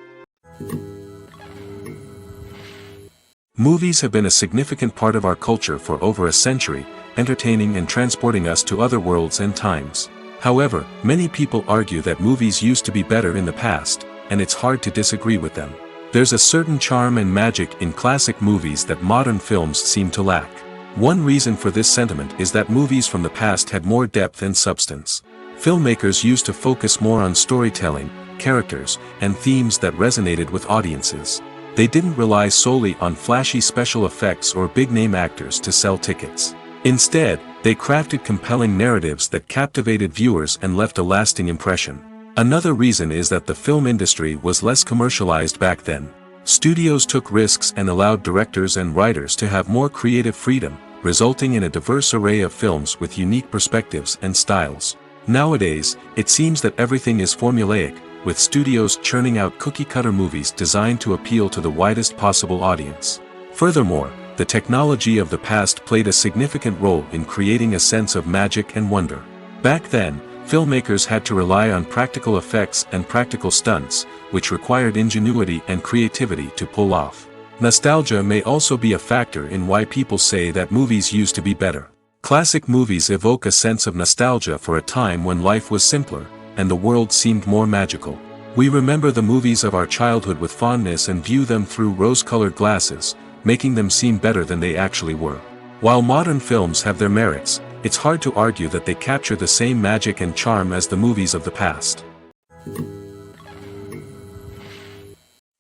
Movies have been a significant part of our culture for over a century, entertaining and transporting us to other worlds and times. However, many people argue that movies used to be better in the past, and it's hard to disagree with them. There's a certain charm and magic in classic movies that modern films seem to lack. One reason for this sentiment is that movies from the past had more depth and substance. Filmmakers used to focus more on storytelling, characters, and themes that resonated with audiences. They didn't rely solely on flashy special effects or big-name actors to sell tickets. Instead, they crafted compelling narratives that captivated viewers and left a lasting impression. Another reason is that the film industry was less commercialized back then. Studios took risks and allowed directors and writers to have more creative freedom, resulting in a diverse array of films with unique perspectives and styles. Nowadays, it seems that everything is formulaic, with studios churning out cookie-cutter movies designed to appeal to the widest possible audience. Furthermore, the technology of the past played a significant role in creating a sense of magic and wonder. Back then, filmmakers had to rely on practical effects and practical stunts, which required ingenuity and creativity to pull off. Nostalgia may also be a factor in why people say that movies used to be better. Classic movies evoke a sense of nostalgia for a time when life was simpler, and the world seemed more magical. We remember the movies of our childhood with fondness and view them through rose-colored glasses, making them seem better than they actually were. While modern films have their merits, it's hard to argue that they capture the same magic and charm as the movies of the past.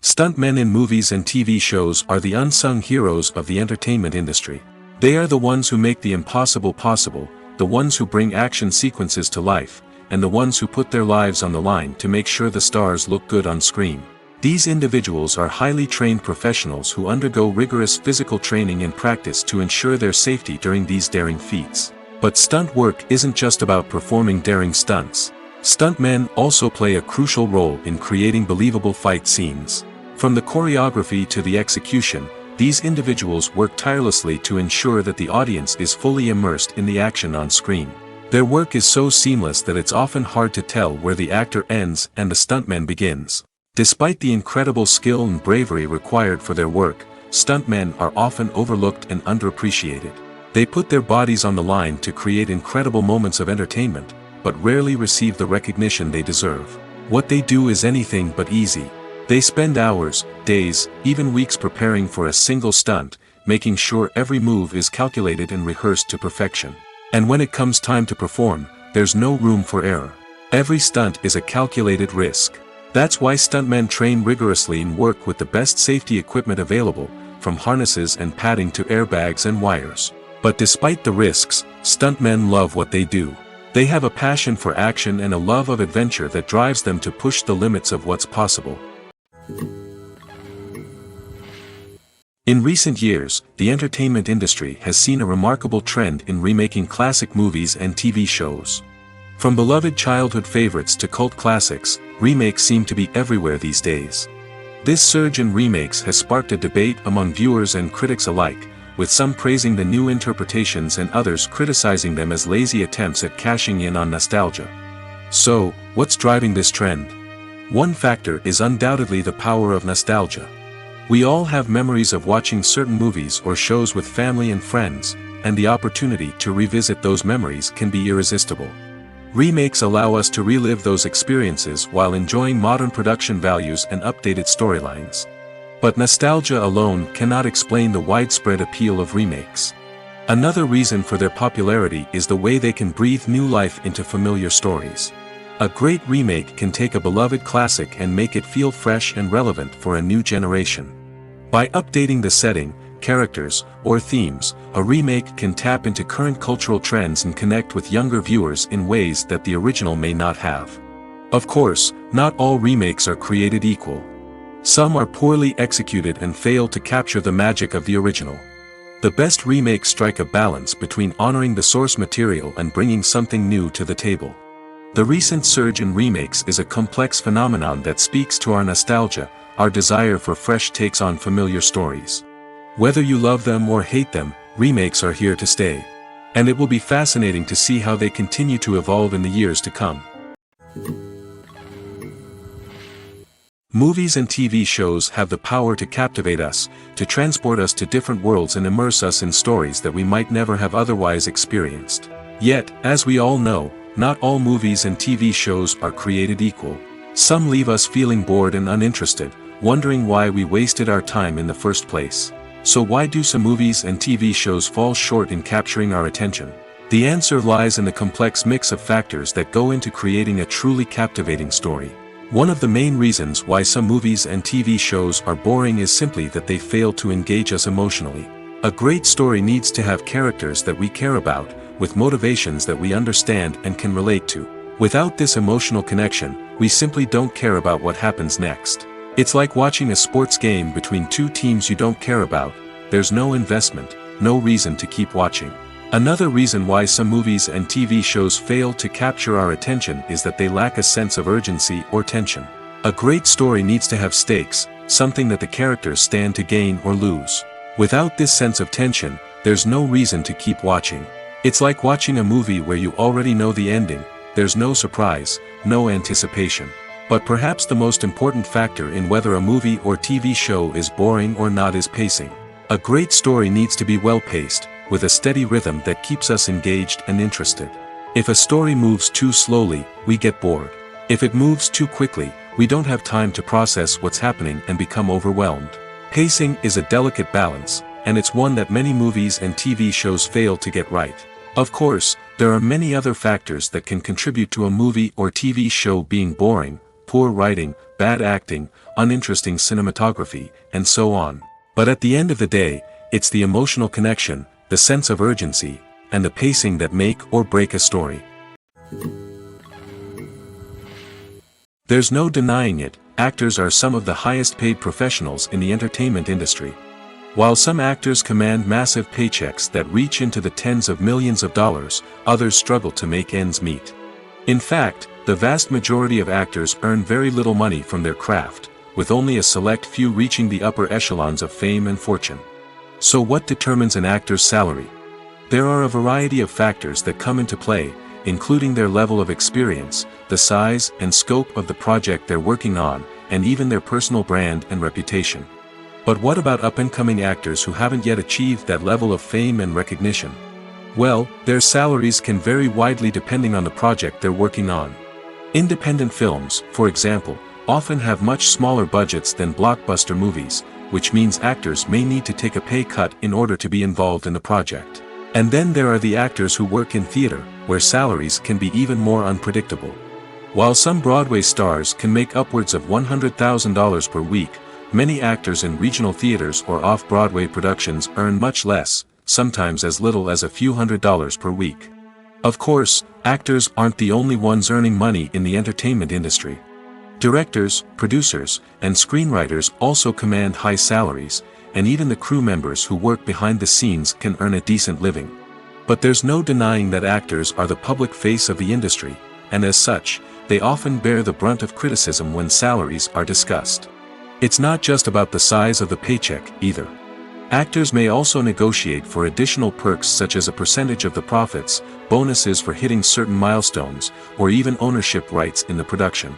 Stuntmen in movies and TV shows are the unsung heroes of the entertainment industry. They are the ones who make the impossible possible, the ones who bring action sequences to life, and the ones who put their lives on the line to make sure the stars look good on screen. These individuals are highly trained professionals who undergo rigorous physical training and practice to ensure their safety during these daring feats. But stunt work isn't just about performing daring stunts. Stuntmen also play a crucial role in creating believable fight scenes. From the choreography to the execution, these individuals work tirelessly to ensure that the audience is fully immersed in the action on screen. Their work is so seamless that it's often hard to tell where the actor ends and the stuntman begins. Despite the incredible skill and bravery required for their work, stuntmen are often overlooked and underappreciated. They put their bodies on the line to create incredible moments of entertainment, but rarely receive the recognition they deserve. What they do is anything but easy. They spend hours, days, even weeks preparing for a single stunt, making sure every move is calculated and rehearsed to perfection. And when it comes time to perform, there's no room for error. Every stunt is a calculated risk. That's why stuntmen train rigorously and work with the best safety equipment available, from harnesses and padding to airbags and wires. But despite the risks, stuntmen love what they do. They have a passion for action and a love of adventure that drives them to push the limits of what's possible. In recent years, the entertainment industry has seen a remarkable trend in remaking classic movies and TV shows. From beloved childhood favorites to cult classics, remakes seem to be everywhere these days. This surge in remakes has sparked a debate among viewers and critics alike, with some praising the new interpretations and others criticizing them as lazy attempts at cashing in on nostalgia. So, what's driving this trend? One factor is undoubtedly the power of nostalgia. We all have memories of watching certain movies or shows with family and friends, and the opportunity to revisit those memories can be irresistible. Remakes allow us to relive those experiences while enjoying modern production values and updated storylines. But nostalgia alone cannot explain the widespread appeal of remakes. Another reason for their popularity is the way they can breathe new life into familiar stories. A great remake can take a beloved classic and make it feel fresh and relevant for a new generation. By updating the setting, characters, or themes, a remake can tap into current cultural trends and connect with younger viewers in ways that the original may not have. Of course, not all remakes are created equal. Some are poorly executed and fail to capture the magic of the original. The best remakes strike a balance between honoring the source material and bringing something new to the table. The recent surge in remakes is a complex phenomenon that speaks to our nostalgia, our desire for fresh takes on familiar stories. Whether you love them or hate them, remakes are here to stay. And it will be fascinating to see how they continue to evolve in the years to come. Movies and TV shows have the power to captivate us, to transport us to different worlds and immerse us in stories that we might never have otherwise experienced. Yet, as we all know, not all movies and TV shows are created equal. Some leave us feeling bored and uninterested, wondering why we wasted our time in the first place. So why do some movies and TV shows fall short in capturing our attention? The answer lies in the complex mix of factors that go into creating a truly captivating story. One of the main reasons why some movies and TV shows are boring is simply that they fail to engage us emotionally. A great story needs to have characters that we care about, with motivations that we understand and can relate to. Without this emotional connection, we simply don't care about what happens next. It's like watching a sports game between two teams you don't care about. There's no investment, no reason to keep watching. Another reason why some movies and TV shows fail to capture our attention is that they lack a sense of urgency or tension. A great story needs to have stakes, something that the characters stand to gain or lose. Without this sense of tension, there's no reason to keep watching. It's like watching a movie where you already know the ending. There's no surprise, no anticipation. But perhaps the most important factor in whether a movie or TV show is boring or not is pacing. A great story needs to be well-paced, with a steady rhythm that keeps us engaged and interested. If a story moves too slowly, we get bored. If it moves too quickly, we don't have time to process what's happening and become overwhelmed. Pacing is a delicate balance, and it's one that many movies and TV shows fail to get right. Of course, there are many other factors that can contribute to a movie or TV show being boring: poor writing, bad acting, uninteresting cinematography, and so on. But at the end of the day, it's the emotional connection, the sense of urgency, and the pacing that make or break a story. There's no denying it, actors are some of the highest paid professionals in the entertainment industry. While some actors command massive paychecks that reach into the tens of millions of dollars, others struggle to make ends meet. In fact, the vast majority of actors earn very little money from their craft, with only a select few reaching the upper echelons of fame and fortune. So what determines an actor's salary? There are a variety of factors that come into play, including their level of experience, the size and scope of the project they're working on, and even their personal brand and reputation. But what about up-and-coming actors who haven't yet achieved that level of fame and recognition? Well, their salaries can vary widely depending on the project they're working on. Independent films, for example, often have much smaller budgets than blockbuster movies, which means actors may need to take a pay cut in order to be involved in the project. And then there are the actors who work in theater, where salaries can be even more unpredictable. While some Broadway stars can make upwards of $100,000 per week, many actors in regional theaters or off-Broadway productions earn much less, sometimes as little as a few $100s per week. Of course, actors aren't the only ones earning money in the entertainment industry. Directors, producers, and screenwriters also command high salaries, and even the crew members who work behind the scenes can earn a decent living. But there's no denying that actors are the public face of the industry, and as such, they often bear the brunt of criticism when salaries are discussed. It's not just about the size of the paycheck, either. Actors may also negotiate for additional perks such as a percentage of the profits, bonuses for hitting certain milestones, or even ownership rights in the production.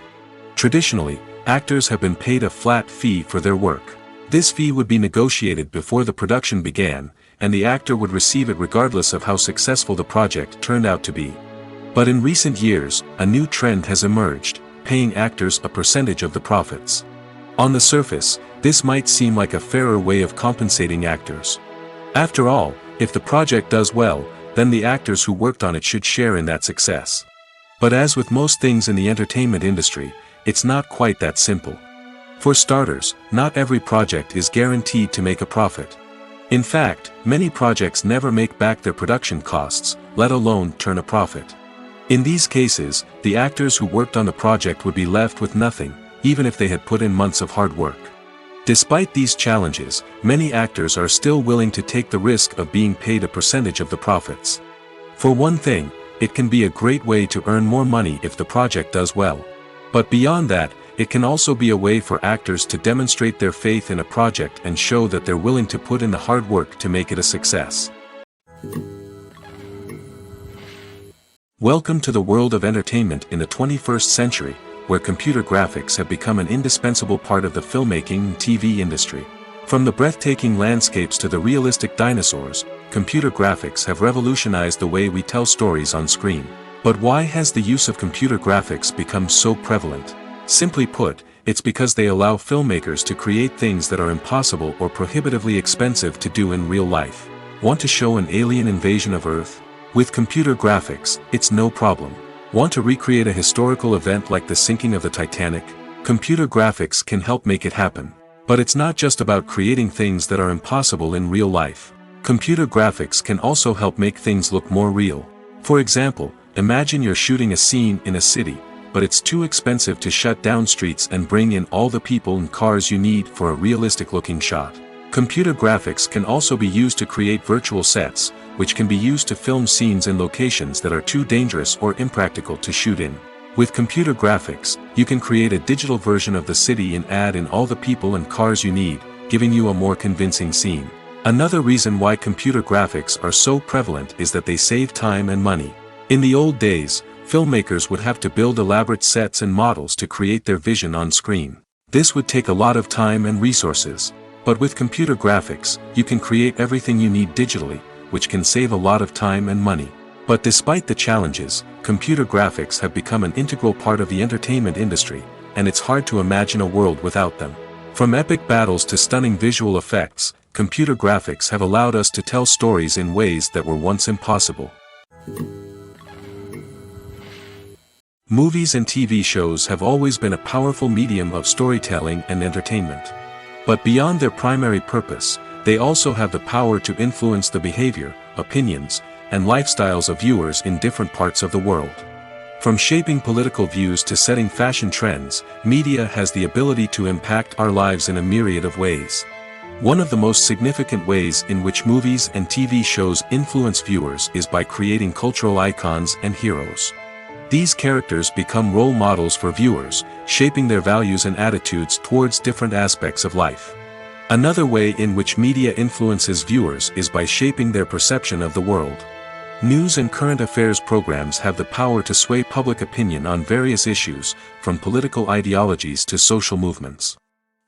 Traditionally, actors have been paid a flat fee for their work. This fee would be negotiated before the production began, and the actor would receive it regardless of how successful the project turned out to be. But in recent years, a new trend has emerged, paying actors a percentage of the profits. On the surface, this might seem like a fairer way of compensating actors. After all, if the project does well, then the actors who worked on it should share in that success. But as with most things in the entertainment industry, it's not quite that simple. For starters, not every project is guaranteed to make a profit. In fact, many projects never make back their production costs, let alone turn a profit. In these cases, the actors who worked on the project would be left with nothing, even if they had put in months of hard work. Despite these challenges, many actors are still willing to take the risk of being paid a percentage of the profits. For one thing, it can be a great way to earn more money if the project does well. But beyond that, it can also be a way for actors to demonstrate their faith in a project and show that they're willing to put in the hard work to make it a success. Welcome to the world of entertainment in the 21st century, where computer graphics have become an indispensable part of the filmmaking and TV industry. From the breathtaking landscapes to the realistic dinosaurs, computer graphics have revolutionized the way we tell stories on screen. But why has the use of computer graphics become so prevalent? Simply put, it's because they allow filmmakers to create things that are impossible or prohibitively expensive to do in real life. Want to show an alien invasion of Earth? With computer graphics, it's no problem. Want to recreate a historical event like the sinking of the Titanic? Computer graphics can help make it happen. But it's not just about creating things that are impossible in real life. Computer graphics can also help make things look more real. For example, imagine you're shooting a scene in a city, but it's too expensive to shut down streets and bring in all the people and cars you need for a realistic-looking shot. Computer graphics can also be used to create virtual sets, which can be used to film scenes in locations that are too dangerous or impractical to shoot in. With computer graphics, you can create a digital version of the city and add in all the people and cars you need, giving you a more convincing scene. Another reason why computer graphics are so prevalent is that they save time and money. In the old days, filmmakers would have to build elaborate sets and models to create their vision on screen. This would take a lot of time and resources. But with computer graphics, you can create everything you need digitally, which can save a lot of time and money. But despite the challenges, computer graphics have become an integral part of the entertainment industry, and it's hard to imagine a world without them. From epic battles to stunning visual effects, computer graphics have allowed us to tell stories in ways that were once impossible. Movies and TV shows have always been a powerful medium of storytelling and entertainment. But beyond their primary purpose, they also have the power to influence the behavior, opinions, and lifestyles of viewers in different parts of the world. From shaping political views to setting fashion trends, media has the ability to impact our lives in a myriad of ways. One of the most significant ways in which movies and TV shows influence viewers is by creating cultural icons and heroes. These characters become role models for viewers, shaping their values and attitudes towards different aspects of life. Another way in which media influences viewers is by shaping their perception of the world. News and current affairs programs have the power to sway public opinion on various issues, from political ideologies to social movements.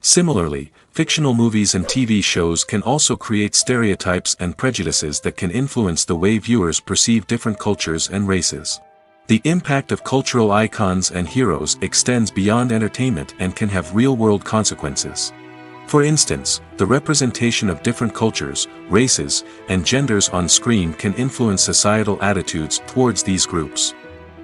Similarly, fictional movies and TV shows can also create stereotypes and prejudices that can influence the way viewers perceive different cultures and races. The impact of cultural icons and heroes extends beyond entertainment and can have real-world consequences. For instance, the representation of different cultures, races, and genders on screen can influence societal attitudes towards these groups.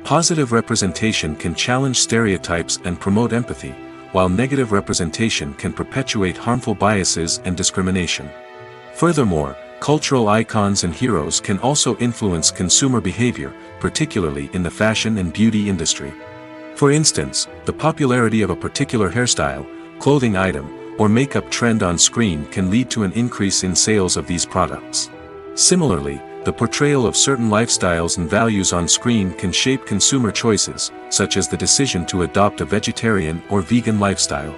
Positive representation can challenge stereotypes and promote empathy, while negative representation can perpetuate harmful biases and discrimination. Furthermore, cultural icons and heroes can also influence consumer behavior, particularly in the fashion and beauty industry. For instance, the popularity of a particular hairstyle, clothing item, or makeup trend on screen can lead to an increase in sales of these products. Similarly, the portrayal of certain lifestyles and values on screen can shape consumer choices, such as the decision to adopt a vegetarian or vegan lifestyle.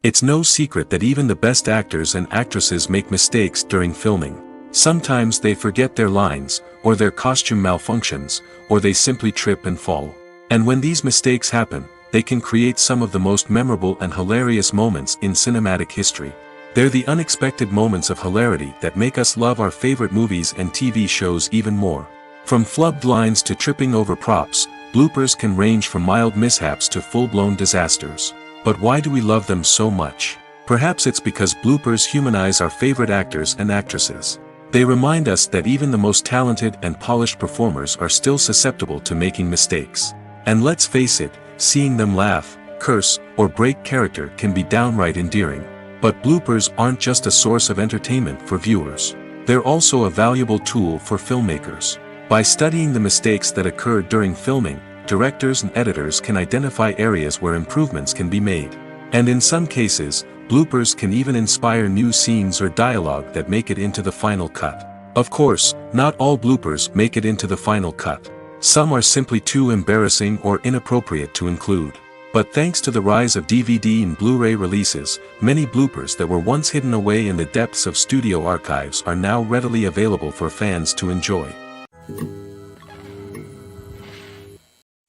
It's no secret that even the best actors and actresses make mistakes during filming. Sometimes they forget their lines, or their costume malfunctions, or they simply trip and fall. And when these mistakes happen, they can create some of the most memorable and hilarious moments in cinematic history. They're the unexpected moments of hilarity that make us love our favorite movies and TV shows even more. From flubbed lines to tripping over props, bloopers can range from mild mishaps to full-blown disasters. But why do we love them so much? Perhaps it's because bloopers humanize our favorite actors and actresses. They remind us that even the most talented and polished performers are still susceptible to making mistakes. And let's face it, seeing them laugh, curse, or break character can be downright endearing. But bloopers aren't just a source of entertainment for viewers. They're also a valuable tool for filmmakers. By studying the mistakes that occurred during filming, directors and editors can identify areas where improvements can be made. And in some cases, bloopers can even inspire new scenes or dialogue that make it into the final cut. Of course, not all bloopers make it into the final cut. Some are simply too embarrassing or inappropriate to include. But thanks to the rise of DVD and Blu-ray releases, many bloopers that were once hidden away in the depths of studio archives are now readily available for fans to enjoy.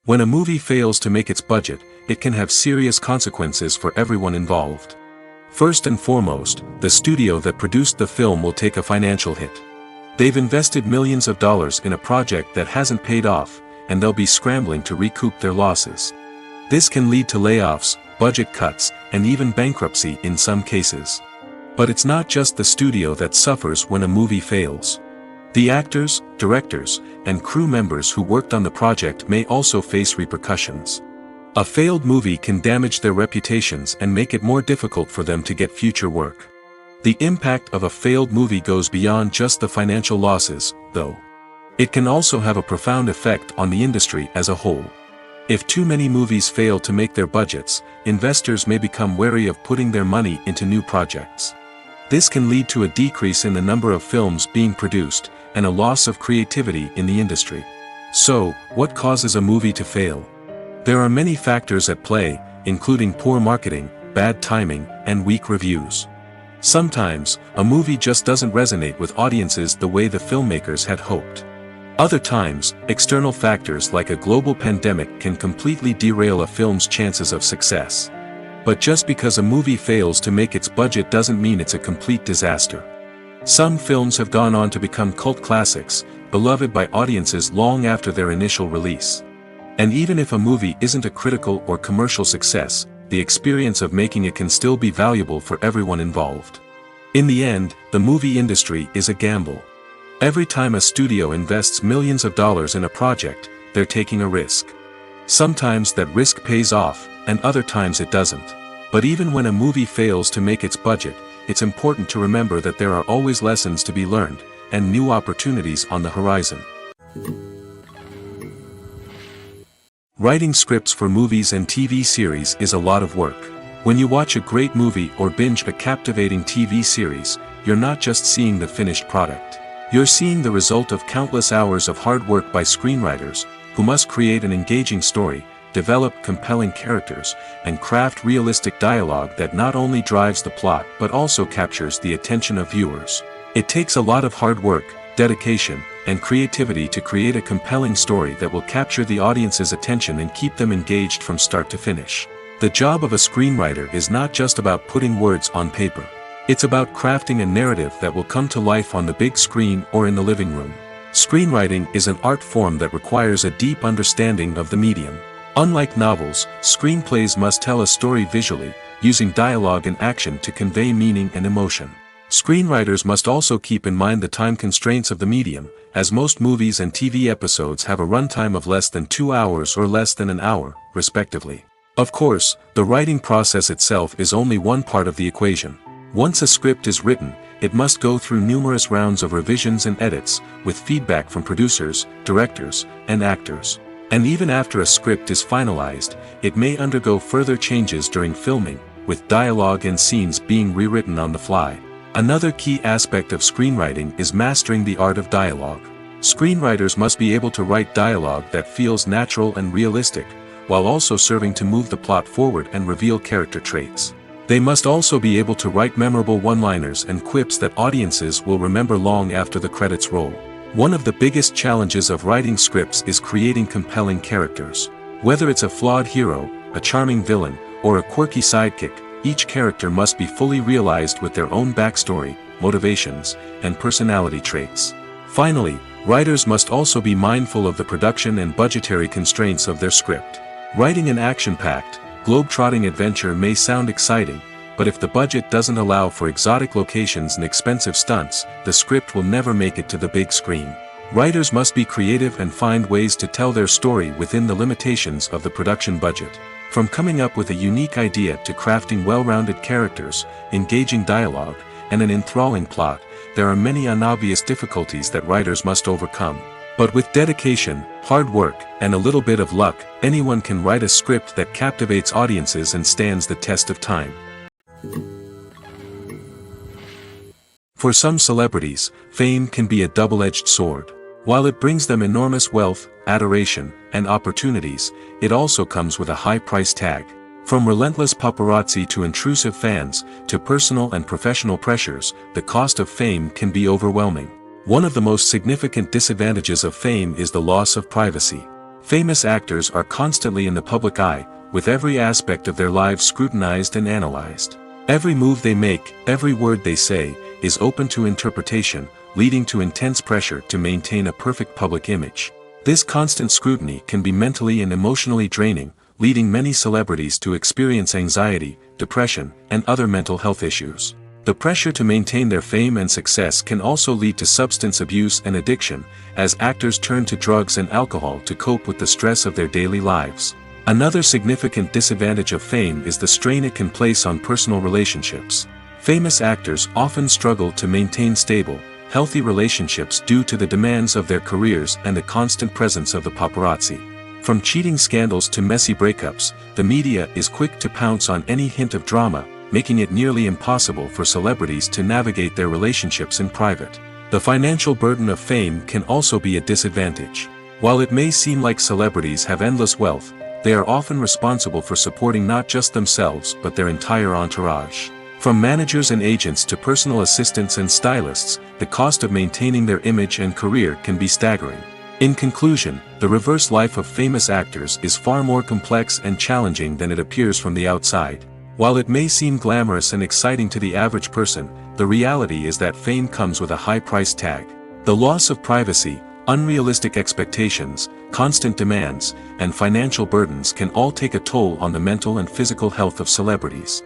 When a movie fails to make its budget, it can have serious consequences for everyone involved. First and foremost, the studio that produced the film will take a financial hit. They've invested millions of dollars in a project that hasn't paid off, and they'll be scrambling to recoup their losses. This can lead to layoffs, budget cuts, and even bankruptcy in some cases. But it's not just the studio that suffers when a movie fails. The actors, directors, and crew members who worked on the project may also face repercussions. A failed movie can damage their reputations and make it more difficult for them to get future work. The impact of a failed movie goes beyond just the financial losses, though. It can also have a profound effect on the industry as a whole. If too many movies fail to make their budgets, investors may become wary of putting their money into new projects. This can lead to a decrease in the number of films being produced, and a loss of creativity in the industry. So, what causes a movie to fail? There are many factors at play, including poor marketing, bad timing, and weak reviews. Sometimes, a movie just doesn't resonate with audiences the way the filmmakers had hoped. Other times, external factors like a global pandemic can completely derail a film's chances of success. But just because a movie fails to make its budget doesn't mean it's a complete disaster. Some films have gone on to become cult classics, beloved by audiences long after their initial release. And even if a movie isn't a critical or commercial success, the experience of making it can still be valuable for everyone involved. In the end, the movie industry is a gamble. Every time a studio invests millions of dollars in a project, they're taking a risk. Sometimes that risk pays off, and other times it doesn't. But even when a movie fails to make its budget, it's important to remember that there are always lessons to be learned, and new opportunities on the horizon. Writing scripts for movies and TV series is a lot of work. When you watch a great movie or binge a captivating TV series, you're not just seeing the finished product. You're seeing the result of countless hours of hard work by screenwriters, who must create an engaging story, develop compelling characters, and craft realistic dialogue that not only drives the plot but also captures the attention of viewers. It takes a lot of hard work, dedication, and creativity to create a compelling story that will capture the audience's attention and keep them engaged from start to finish. The job of a screenwriter is not just about putting words on paper. It's about crafting a narrative that will come to life on the big screen or in the living room. Screenwriting is an art form that requires a deep understanding of the medium. Unlike novels, screenplays must tell a story visually, using dialogue and action to convey meaning and emotion. Screenwriters must also keep in mind the time constraints of the medium, as most movies and TV episodes have a runtime of less than 2 hours or less than an hour, respectively. Of course, the writing process itself is only one part of the equation. Once a script is written, it must go through numerous rounds of revisions and edits, with feedback from producers, directors, and actors. And even after a script is finalized, it may undergo further changes during filming, with dialogue and scenes being rewritten on the fly. Another key aspect of screenwriting is mastering the art of dialogue. Screenwriters must be able to write dialogue that feels natural and realistic, while also serving to move the plot forward and reveal character traits. They must also be able to write memorable one-liners and quips that audiences will remember long after the credits roll. One of the biggest challenges of writing scripts is creating compelling characters. Whether it's a flawed hero, a charming villain, or a quirky sidekick, each character must be fully realized with their own backstory, motivations, and personality traits. Finally, writers must also be mindful of the production and budgetary constraints of their script. Writing an action-packed, globe-trotting adventure may sound exciting, but if the budget doesn't allow for exotic locations and expensive stunts, the script will never make it to the big screen. Writers must be creative and find ways to tell their story within the limitations of the production budget. From coming up with a unique idea to crafting well-rounded characters, engaging dialogue, and an enthralling plot, there are many unobvious difficulties that writers must overcome. But with dedication, hard work, and a little bit of luck, anyone can write a script that captivates audiences and stands the test of time. For some celebrities, fame can be a double-edged sword. While it brings them enormous wealth, adoration, and opportunities, it also comes with a high price tag. From relentless paparazzi to intrusive fans, to personal and professional pressures, the cost of fame can be overwhelming. One of the most significant disadvantages of fame is the loss of privacy. Famous actors are constantly in the public eye, with every aspect of their lives scrutinized and analyzed. Every move they make, every word they say, is open to interpretation, leading to intense pressure to maintain a perfect public image. This constant scrutiny can be mentally and emotionally draining, leading many celebrities to experience anxiety, depression, and other mental health issues. The pressure to maintain their fame and success can also lead to substance abuse and addiction, as actors turn to drugs and alcohol to cope with the stress of their daily lives. Another significant disadvantage of fame is the strain it can place on personal relationships. Famous actors often struggle to maintain stable, healthy relationships due to the demands of their careers and the constant presence of the paparazzi. From cheating scandals to messy breakups, the media is quick to pounce on any hint of drama, making it nearly impossible for celebrities to navigate their relationships in private. The financial burden of fame can also be a disadvantage. While it may seem like celebrities have endless wealth, they are often responsible for supporting not just themselves but their entire entourage. From managers and agents to personal assistants and stylists, the cost of maintaining their image and career can be staggering. In conclusion, the reverse life of famous actors is far more complex and challenging than it appears from the outside. While it may seem glamorous and exciting to the average person, the reality is that fame comes with a high price tag. The loss of privacy, unrealistic expectations, constant demands, and financial burdens can all take a toll on the mental and physical health of celebrities.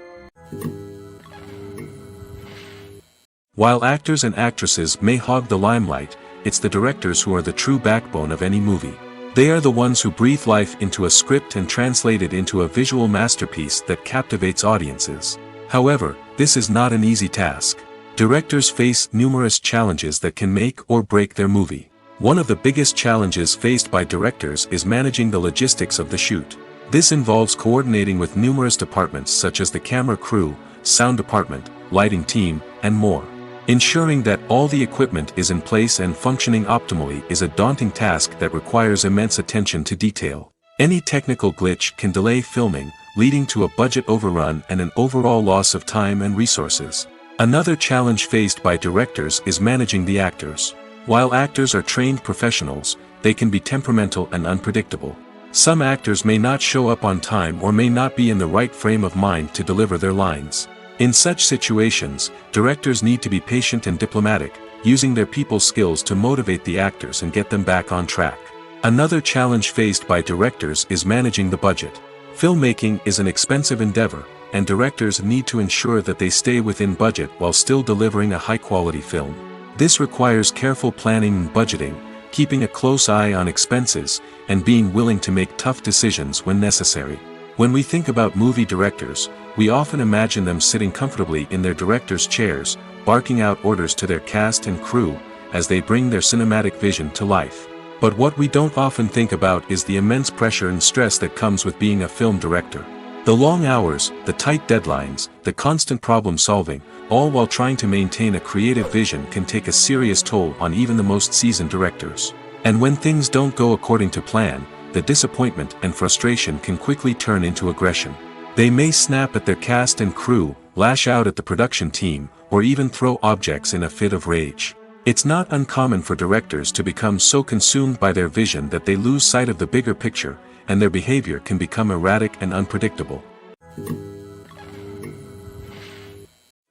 While actors and actresses may hog the limelight, it's the directors who are the true backbone of any movie. They are the ones who breathe life into a script and translate it into a visual masterpiece that captivates audiences. However, this is not an easy task. Directors face numerous challenges that can make or break their movie. One of the biggest challenges faced by directors is managing the logistics of the shoot. This involves coordinating with numerous departments such as the camera crew, sound department, lighting team, and more. Ensuring that all the equipment is in place and functioning optimally is a daunting task that requires immense attention to detail. Any technical glitch can delay filming, leading to a budget overrun and an overall loss of time and resources. Another challenge faced by directors is managing the actors. While actors are trained professionals, they can be temperamental and unpredictable. Some actors may not show up on time or may not be in the right frame of mind to deliver their lines. In such situations, directors need to be patient and diplomatic, using their people skills to motivate the actors and get them back on track. Another challenge faced by directors is managing the budget. Filmmaking is an expensive endeavor, and directors need to ensure that they stay within budget while still delivering a high-quality film. This requires careful planning and budgeting, keeping a close eye on expenses, and being willing to make tough decisions when necessary. When we think about movie directors, we often imagine them sitting comfortably in their director's chairs, barking out orders to their cast and crew, as they bring their cinematic vision to life. But what we don't often think about is the immense pressure and stress that comes with being a film director. The long hours, the tight deadlines, the constant problem solving, all while trying to maintain a creative vision can take a serious toll on even the most seasoned directors. And when things don't go according to plan, the disappointment and frustration can quickly turn into aggression. They may snap at their cast and crew, lash out at the production team, or even throw objects in a fit of rage. It's not uncommon for directors to become so consumed by their vision that they lose sight of the bigger picture, and their behavior can become erratic and unpredictable.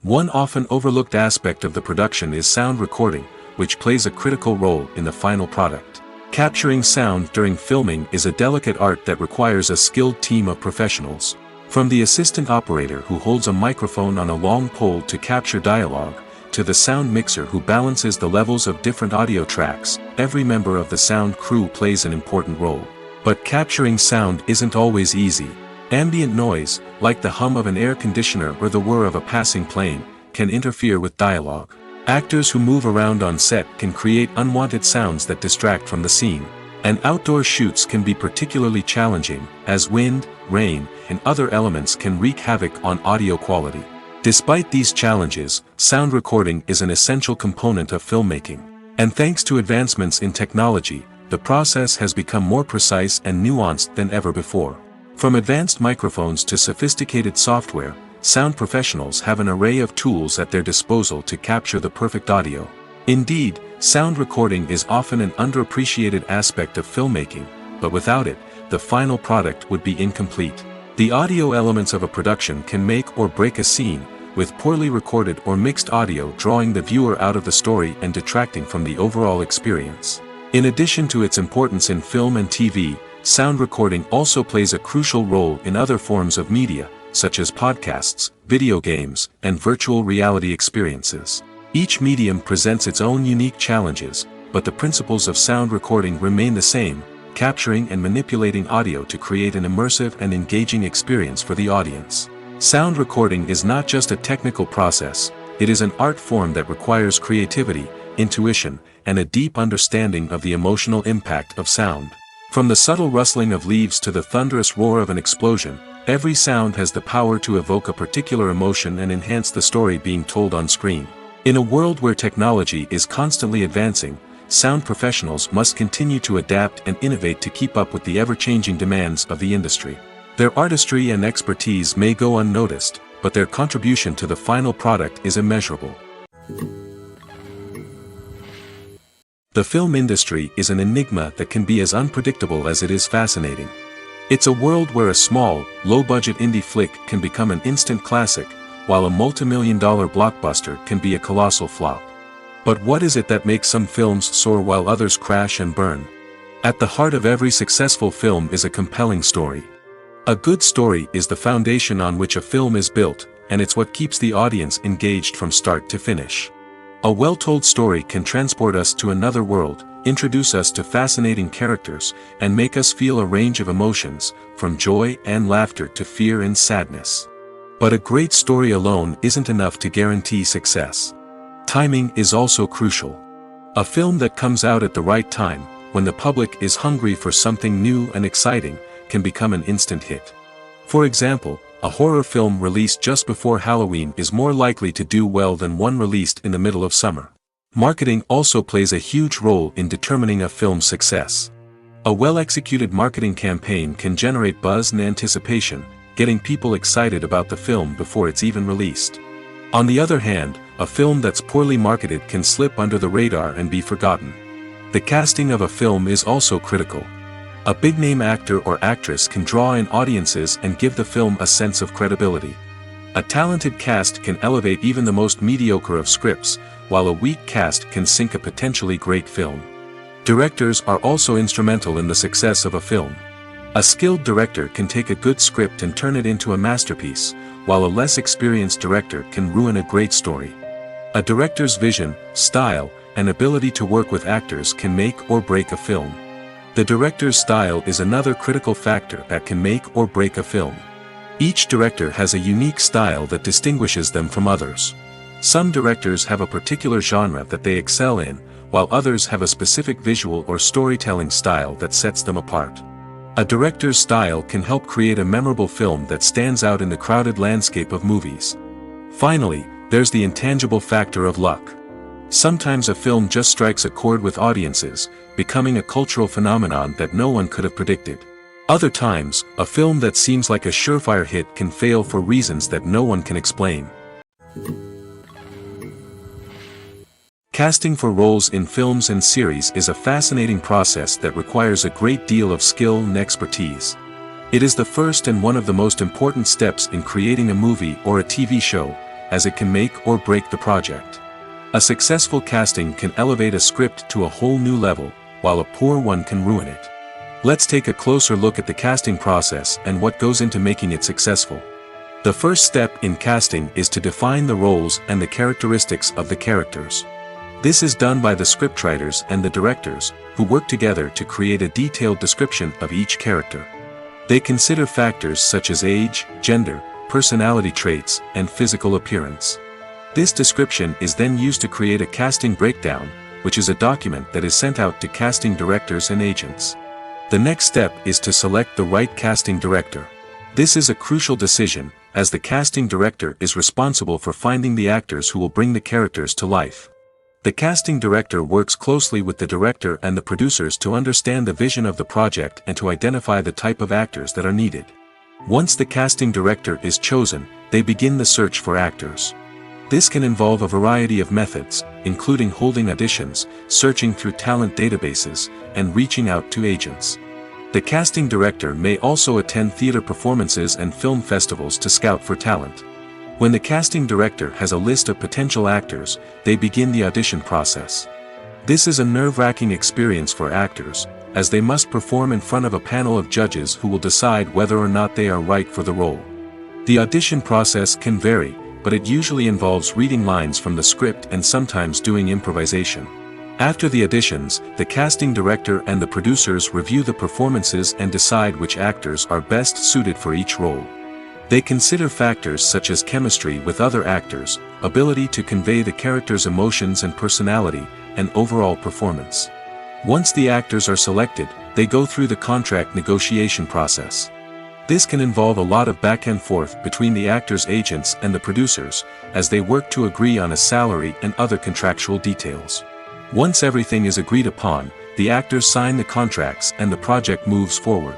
One often overlooked aspect of the production is sound recording, which plays a critical role in the final product. Capturing sound during filming is a delicate art that requires a skilled team of professionals. From the assistant operator who holds a microphone on a long pole to capture dialogue, to the sound mixer who balances the levels of different audio tracks, every member of the sound crew plays an important role. But capturing sound isn't always easy. Ambient noise, like the hum of an air conditioner or the whir of a passing plane, can interfere with dialogue. Actors who move around on set can create unwanted sounds that distract from the scene. And outdoor shoots can be particularly challenging, as wind, rain, and other elements can wreak havoc on audio quality. Despite these challenges, sound recording is an essential component of filmmaking. And thanks to advancements in technology, the process has become more precise and nuanced than ever before. From advanced microphones to sophisticated software, sound professionals have an array of tools at their disposal to capture the perfect audio. Indeed, sound recording is often an underappreciated aspect of filmmaking, but without it, the final product would be incomplete. The audio elements of a production can make or break a scene, with poorly recorded or mixed audio drawing the viewer out of the story and detracting from the overall experience. In addition to its importance in film and TV, sound recording also plays a crucial role in other forms of media, such as podcasts, video games, and virtual reality experiences. Each medium presents its own unique challenges, but the principles of sound recording remain the same, capturing and manipulating audio to create an immersive and engaging experience for the audience. Sound recording is not just a technical process, it is an art form that requires creativity, intuition, and a deep understanding of the emotional impact of sound. From the subtle rustling of leaves to the thunderous roar of an explosion, every sound has the power to evoke a particular emotion and enhance the story being told on screen. In a world where technology is constantly advancing, sound professionals must continue to adapt and innovate to keep up with the ever-changing demands of the industry. Their artistry and expertise may go unnoticed, but their contribution to the final product is immeasurable. The film industry is an enigma that can be as unpredictable as it is fascinating. It's a world where a small, low-budget indie flick can become an instant classic, while a multi-million-dollar blockbuster can be a colossal flop. But what is it that makes some films soar while others crash and burn? At the heart of every successful film is a compelling story. A good story is the foundation on which a film is built, and it's what keeps the audience engaged from start to finish. A well-told story can transport us to another world, introduce us to fascinating characters, and make us feel a range of emotions, from joy and laughter to fear and sadness. But a great story alone isn't enough to guarantee success. Timing is also crucial. A film that comes out at the right time, when the public is hungry for something new and exciting, can become an instant hit. For example, a horror film released just before Halloween is more likely to do well than one released in the middle of summer. Marketing also plays a huge role in determining a film's success. A well-executed marketing campaign can generate buzz and anticipation, getting people excited about the film before it's even released. On the other hand, a film that's poorly marketed can slip under the radar and be forgotten. The casting of a film is also critical. A big-name actor or actress can draw in audiences and give the film a sense of credibility. A talented cast can elevate even the most mediocre of scripts, while a weak cast can sink a potentially great film. Directors are also instrumental in the success of a film. A skilled director can take a good script and turn it into a masterpiece, while a less experienced director can ruin a great story. A director's vision, style, and ability to work with actors can make or break a film. The director's style is another critical factor that can make or break a film. Each director has a unique style that distinguishes them from others. Some directors have a particular genre that they excel in, while others have a specific visual or storytelling style that sets them apart. A director's style can help create a memorable film that stands out in the crowded landscape of movies. Finally, there's the intangible factor of luck. Sometimes a film just strikes a chord with audiences, becoming a cultural phenomenon that no one could have predicted. Other times, a film that seems like a surefire hit can fail for reasons that no one can explain. Casting for roles in films and series is a fascinating process that requires a great deal of skill and expertise. It is the first and one of the most important steps in creating a movie or a TV show, as it can make or break the project. A successful casting can elevate a script to a whole new level, while a poor one can ruin it. Let's take a closer look at the casting process and what goes into making it successful. The first step in casting is to define the roles and the characteristics of the characters. This is done by the scriptwriters and the directors, who work together to create a detailed description of each character. They consider factors such as age, gender, personality traits, and physical appearance. This description is then used to create a casting breakdown, which is a document that is sent out to casting directors and agents. The next step is to select the right casting director. This is a crucial decision, as the casting director is responsible for finding the actors who will bring the characters to life. The casting director works closely with the director and the producers to understand the vision of the project and to identify the type of actors that are needed. Once the casting director is chosen, they begin the search for actors. This can involve a variety of methods, including holding auditions, searching through talent databases, and reaching out to agents. The casting director may also attend theater performances and film festivals to scout for talent. When the casting director has a list of potential actors, they begin the audition process. This is a nerve-wracking experience for actors, as they must perform in front of a panel of judges who will decide whether or not they are right for the role. The audition process can vary, but it usually involves reading lines from the script and sometimes doing improvisation. After the auditions, the casting director and the producers review the performances and decide which actors are best suited for each role. They consider factors such as chemistry with other actors, ability to convey the character's emotions and personality, and overall performance. Once the actors are selected, they go through the contract negotiation process. This can involve a lot of back and forth between the actors' agents and the producers, as they work to agree on a salary and other contractual details. Once everything is agreed upon, the actors sign the contracts and the project moves forward.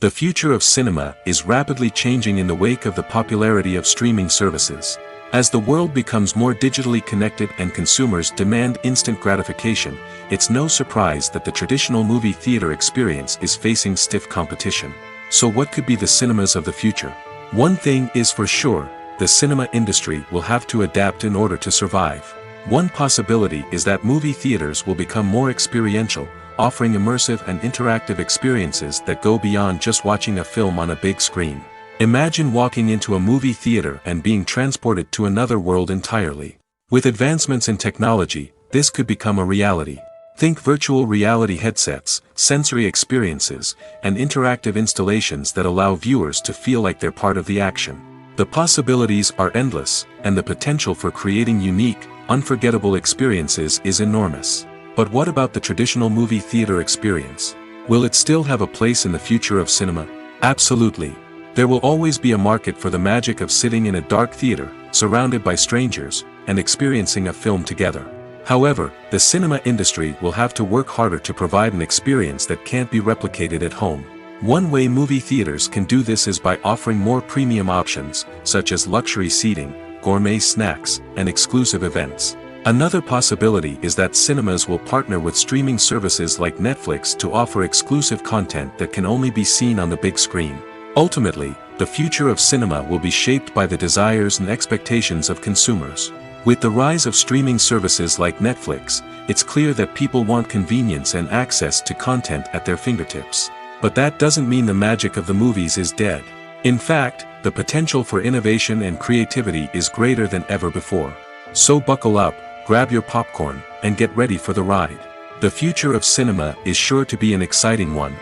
The future of cinema is rapidly changing in the wake of the popularity of streaming services. As the world becomes more digitally connected and consumers demand instant gratification, it's no surprise that the traditional movie theater experience is facing stiff competition. So what could be the cinemas of the future? One thing is for sure, the cinema industry will have to adapt in order to survive. One possibility is that movie theaters will become more experiential, offering immersive and interactive experiences that go beyond just watching a film on a big screen. Imagine walking into a movie theater and being transported to another world entirely. With advancements in technology, this could become a reality. Think virtual reality headsets, sensory experiences, and interactive installations that allow viewers to feel like they're part of the action. The possibilities are endless, and the potential for creating unique, unforgettable experiences is enormous. But what about the traditional movie theater experience? Will it still have a place in the future of cinema? Absolutely. There will always be a market for the magic of sitting in a dark theater, surrounded by strangers, and experiencing a film together. However, the cinema industry will have to work harder to provide an experience that can't be replicated at home. One way movie theaters can do this is by offering more premium options, such as luxury seating, gourmet snacks, and exclusive events. Another possibility is that cinemas will partner with streaming services like Netflix to offer exclusive content that can only be seen on the big screen. Ultimately, the future of cinema will be shaped by the desires and expectations of consumers. With the rise of streaming services like Netflix, it's clear that people want convenience and access to content at their fingertips. But that doesn't mean the magic of the movies is dead. In fact, the potential for innovation and creativity is greater than ever before. So buckle up, grab your popcorn, and get ready for the ride. The future of cinema is sure to be an exciting one.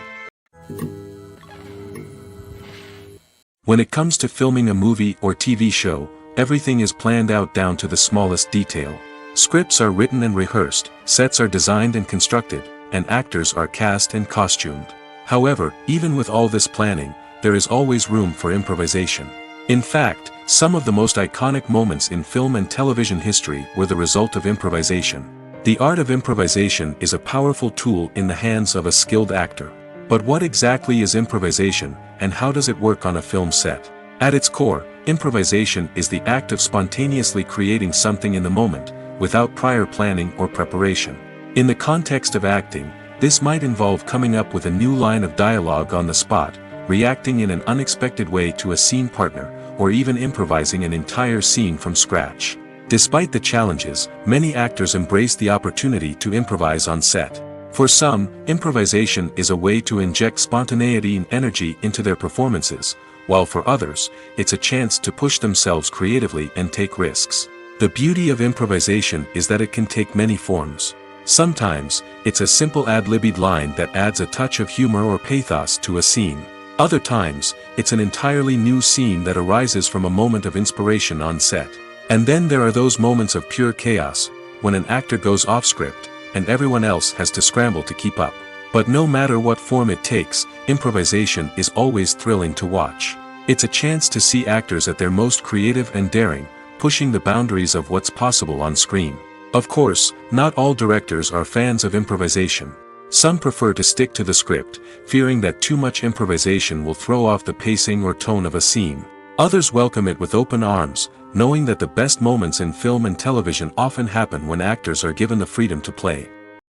When it comes to filming a movie or TV show, everything is planned out down to the smallest detail. Scripts are written and rehearsed, sets are designed and constructed, and actors are cast and costumed. However, even with all this planning, there is always room for improvisation. In fact, some of the most iconic moments in film and television history were the result of improvisation. The art of improvisation is a powerful tool in the hands of a skilled actor. But what exactly is improvisation, and how does it work on a film set? At its core, improvisation is the act of spontaneously creating something in the moment, without prior planning or preparation. In the context of acting, this might involve coming up with a new line of dialogue on the spot, reacting in an unexpected way to a scene partner, or even improvising an entire scene from scratch. Despite the challenges, many actors embrace the opportunity to improvise on set. For some, improvisation is a way to inject spontaneity and energy into their performances, while for others, it's a chance to push themselves creatively and take risks. The beauty of improvisation is that it can take many forms. Sometimes, it's a simple ad-libbed line that adds a touch of humor or pathos to a scene. Other times, it's an entirely new scene that arises from a moment of inspiration on set. And then there are those moments of pure chaos, when an actor goes off script, and everyone else has to scramble to keep up. But no matter what form it takes, improvisation is always thrilling to watch. It's a chance to see actors at their most creative and daring, pushing the boundaries of what's possible on screen. Of course, not all directors are fans of improvisation. Some prefer to stick to the script, fearing that too much improvisation will throw off the pacing or tone of a scene. Others welcome it with open arms, knowing that the best moments in film and television often happen when actors are given the freedom to play.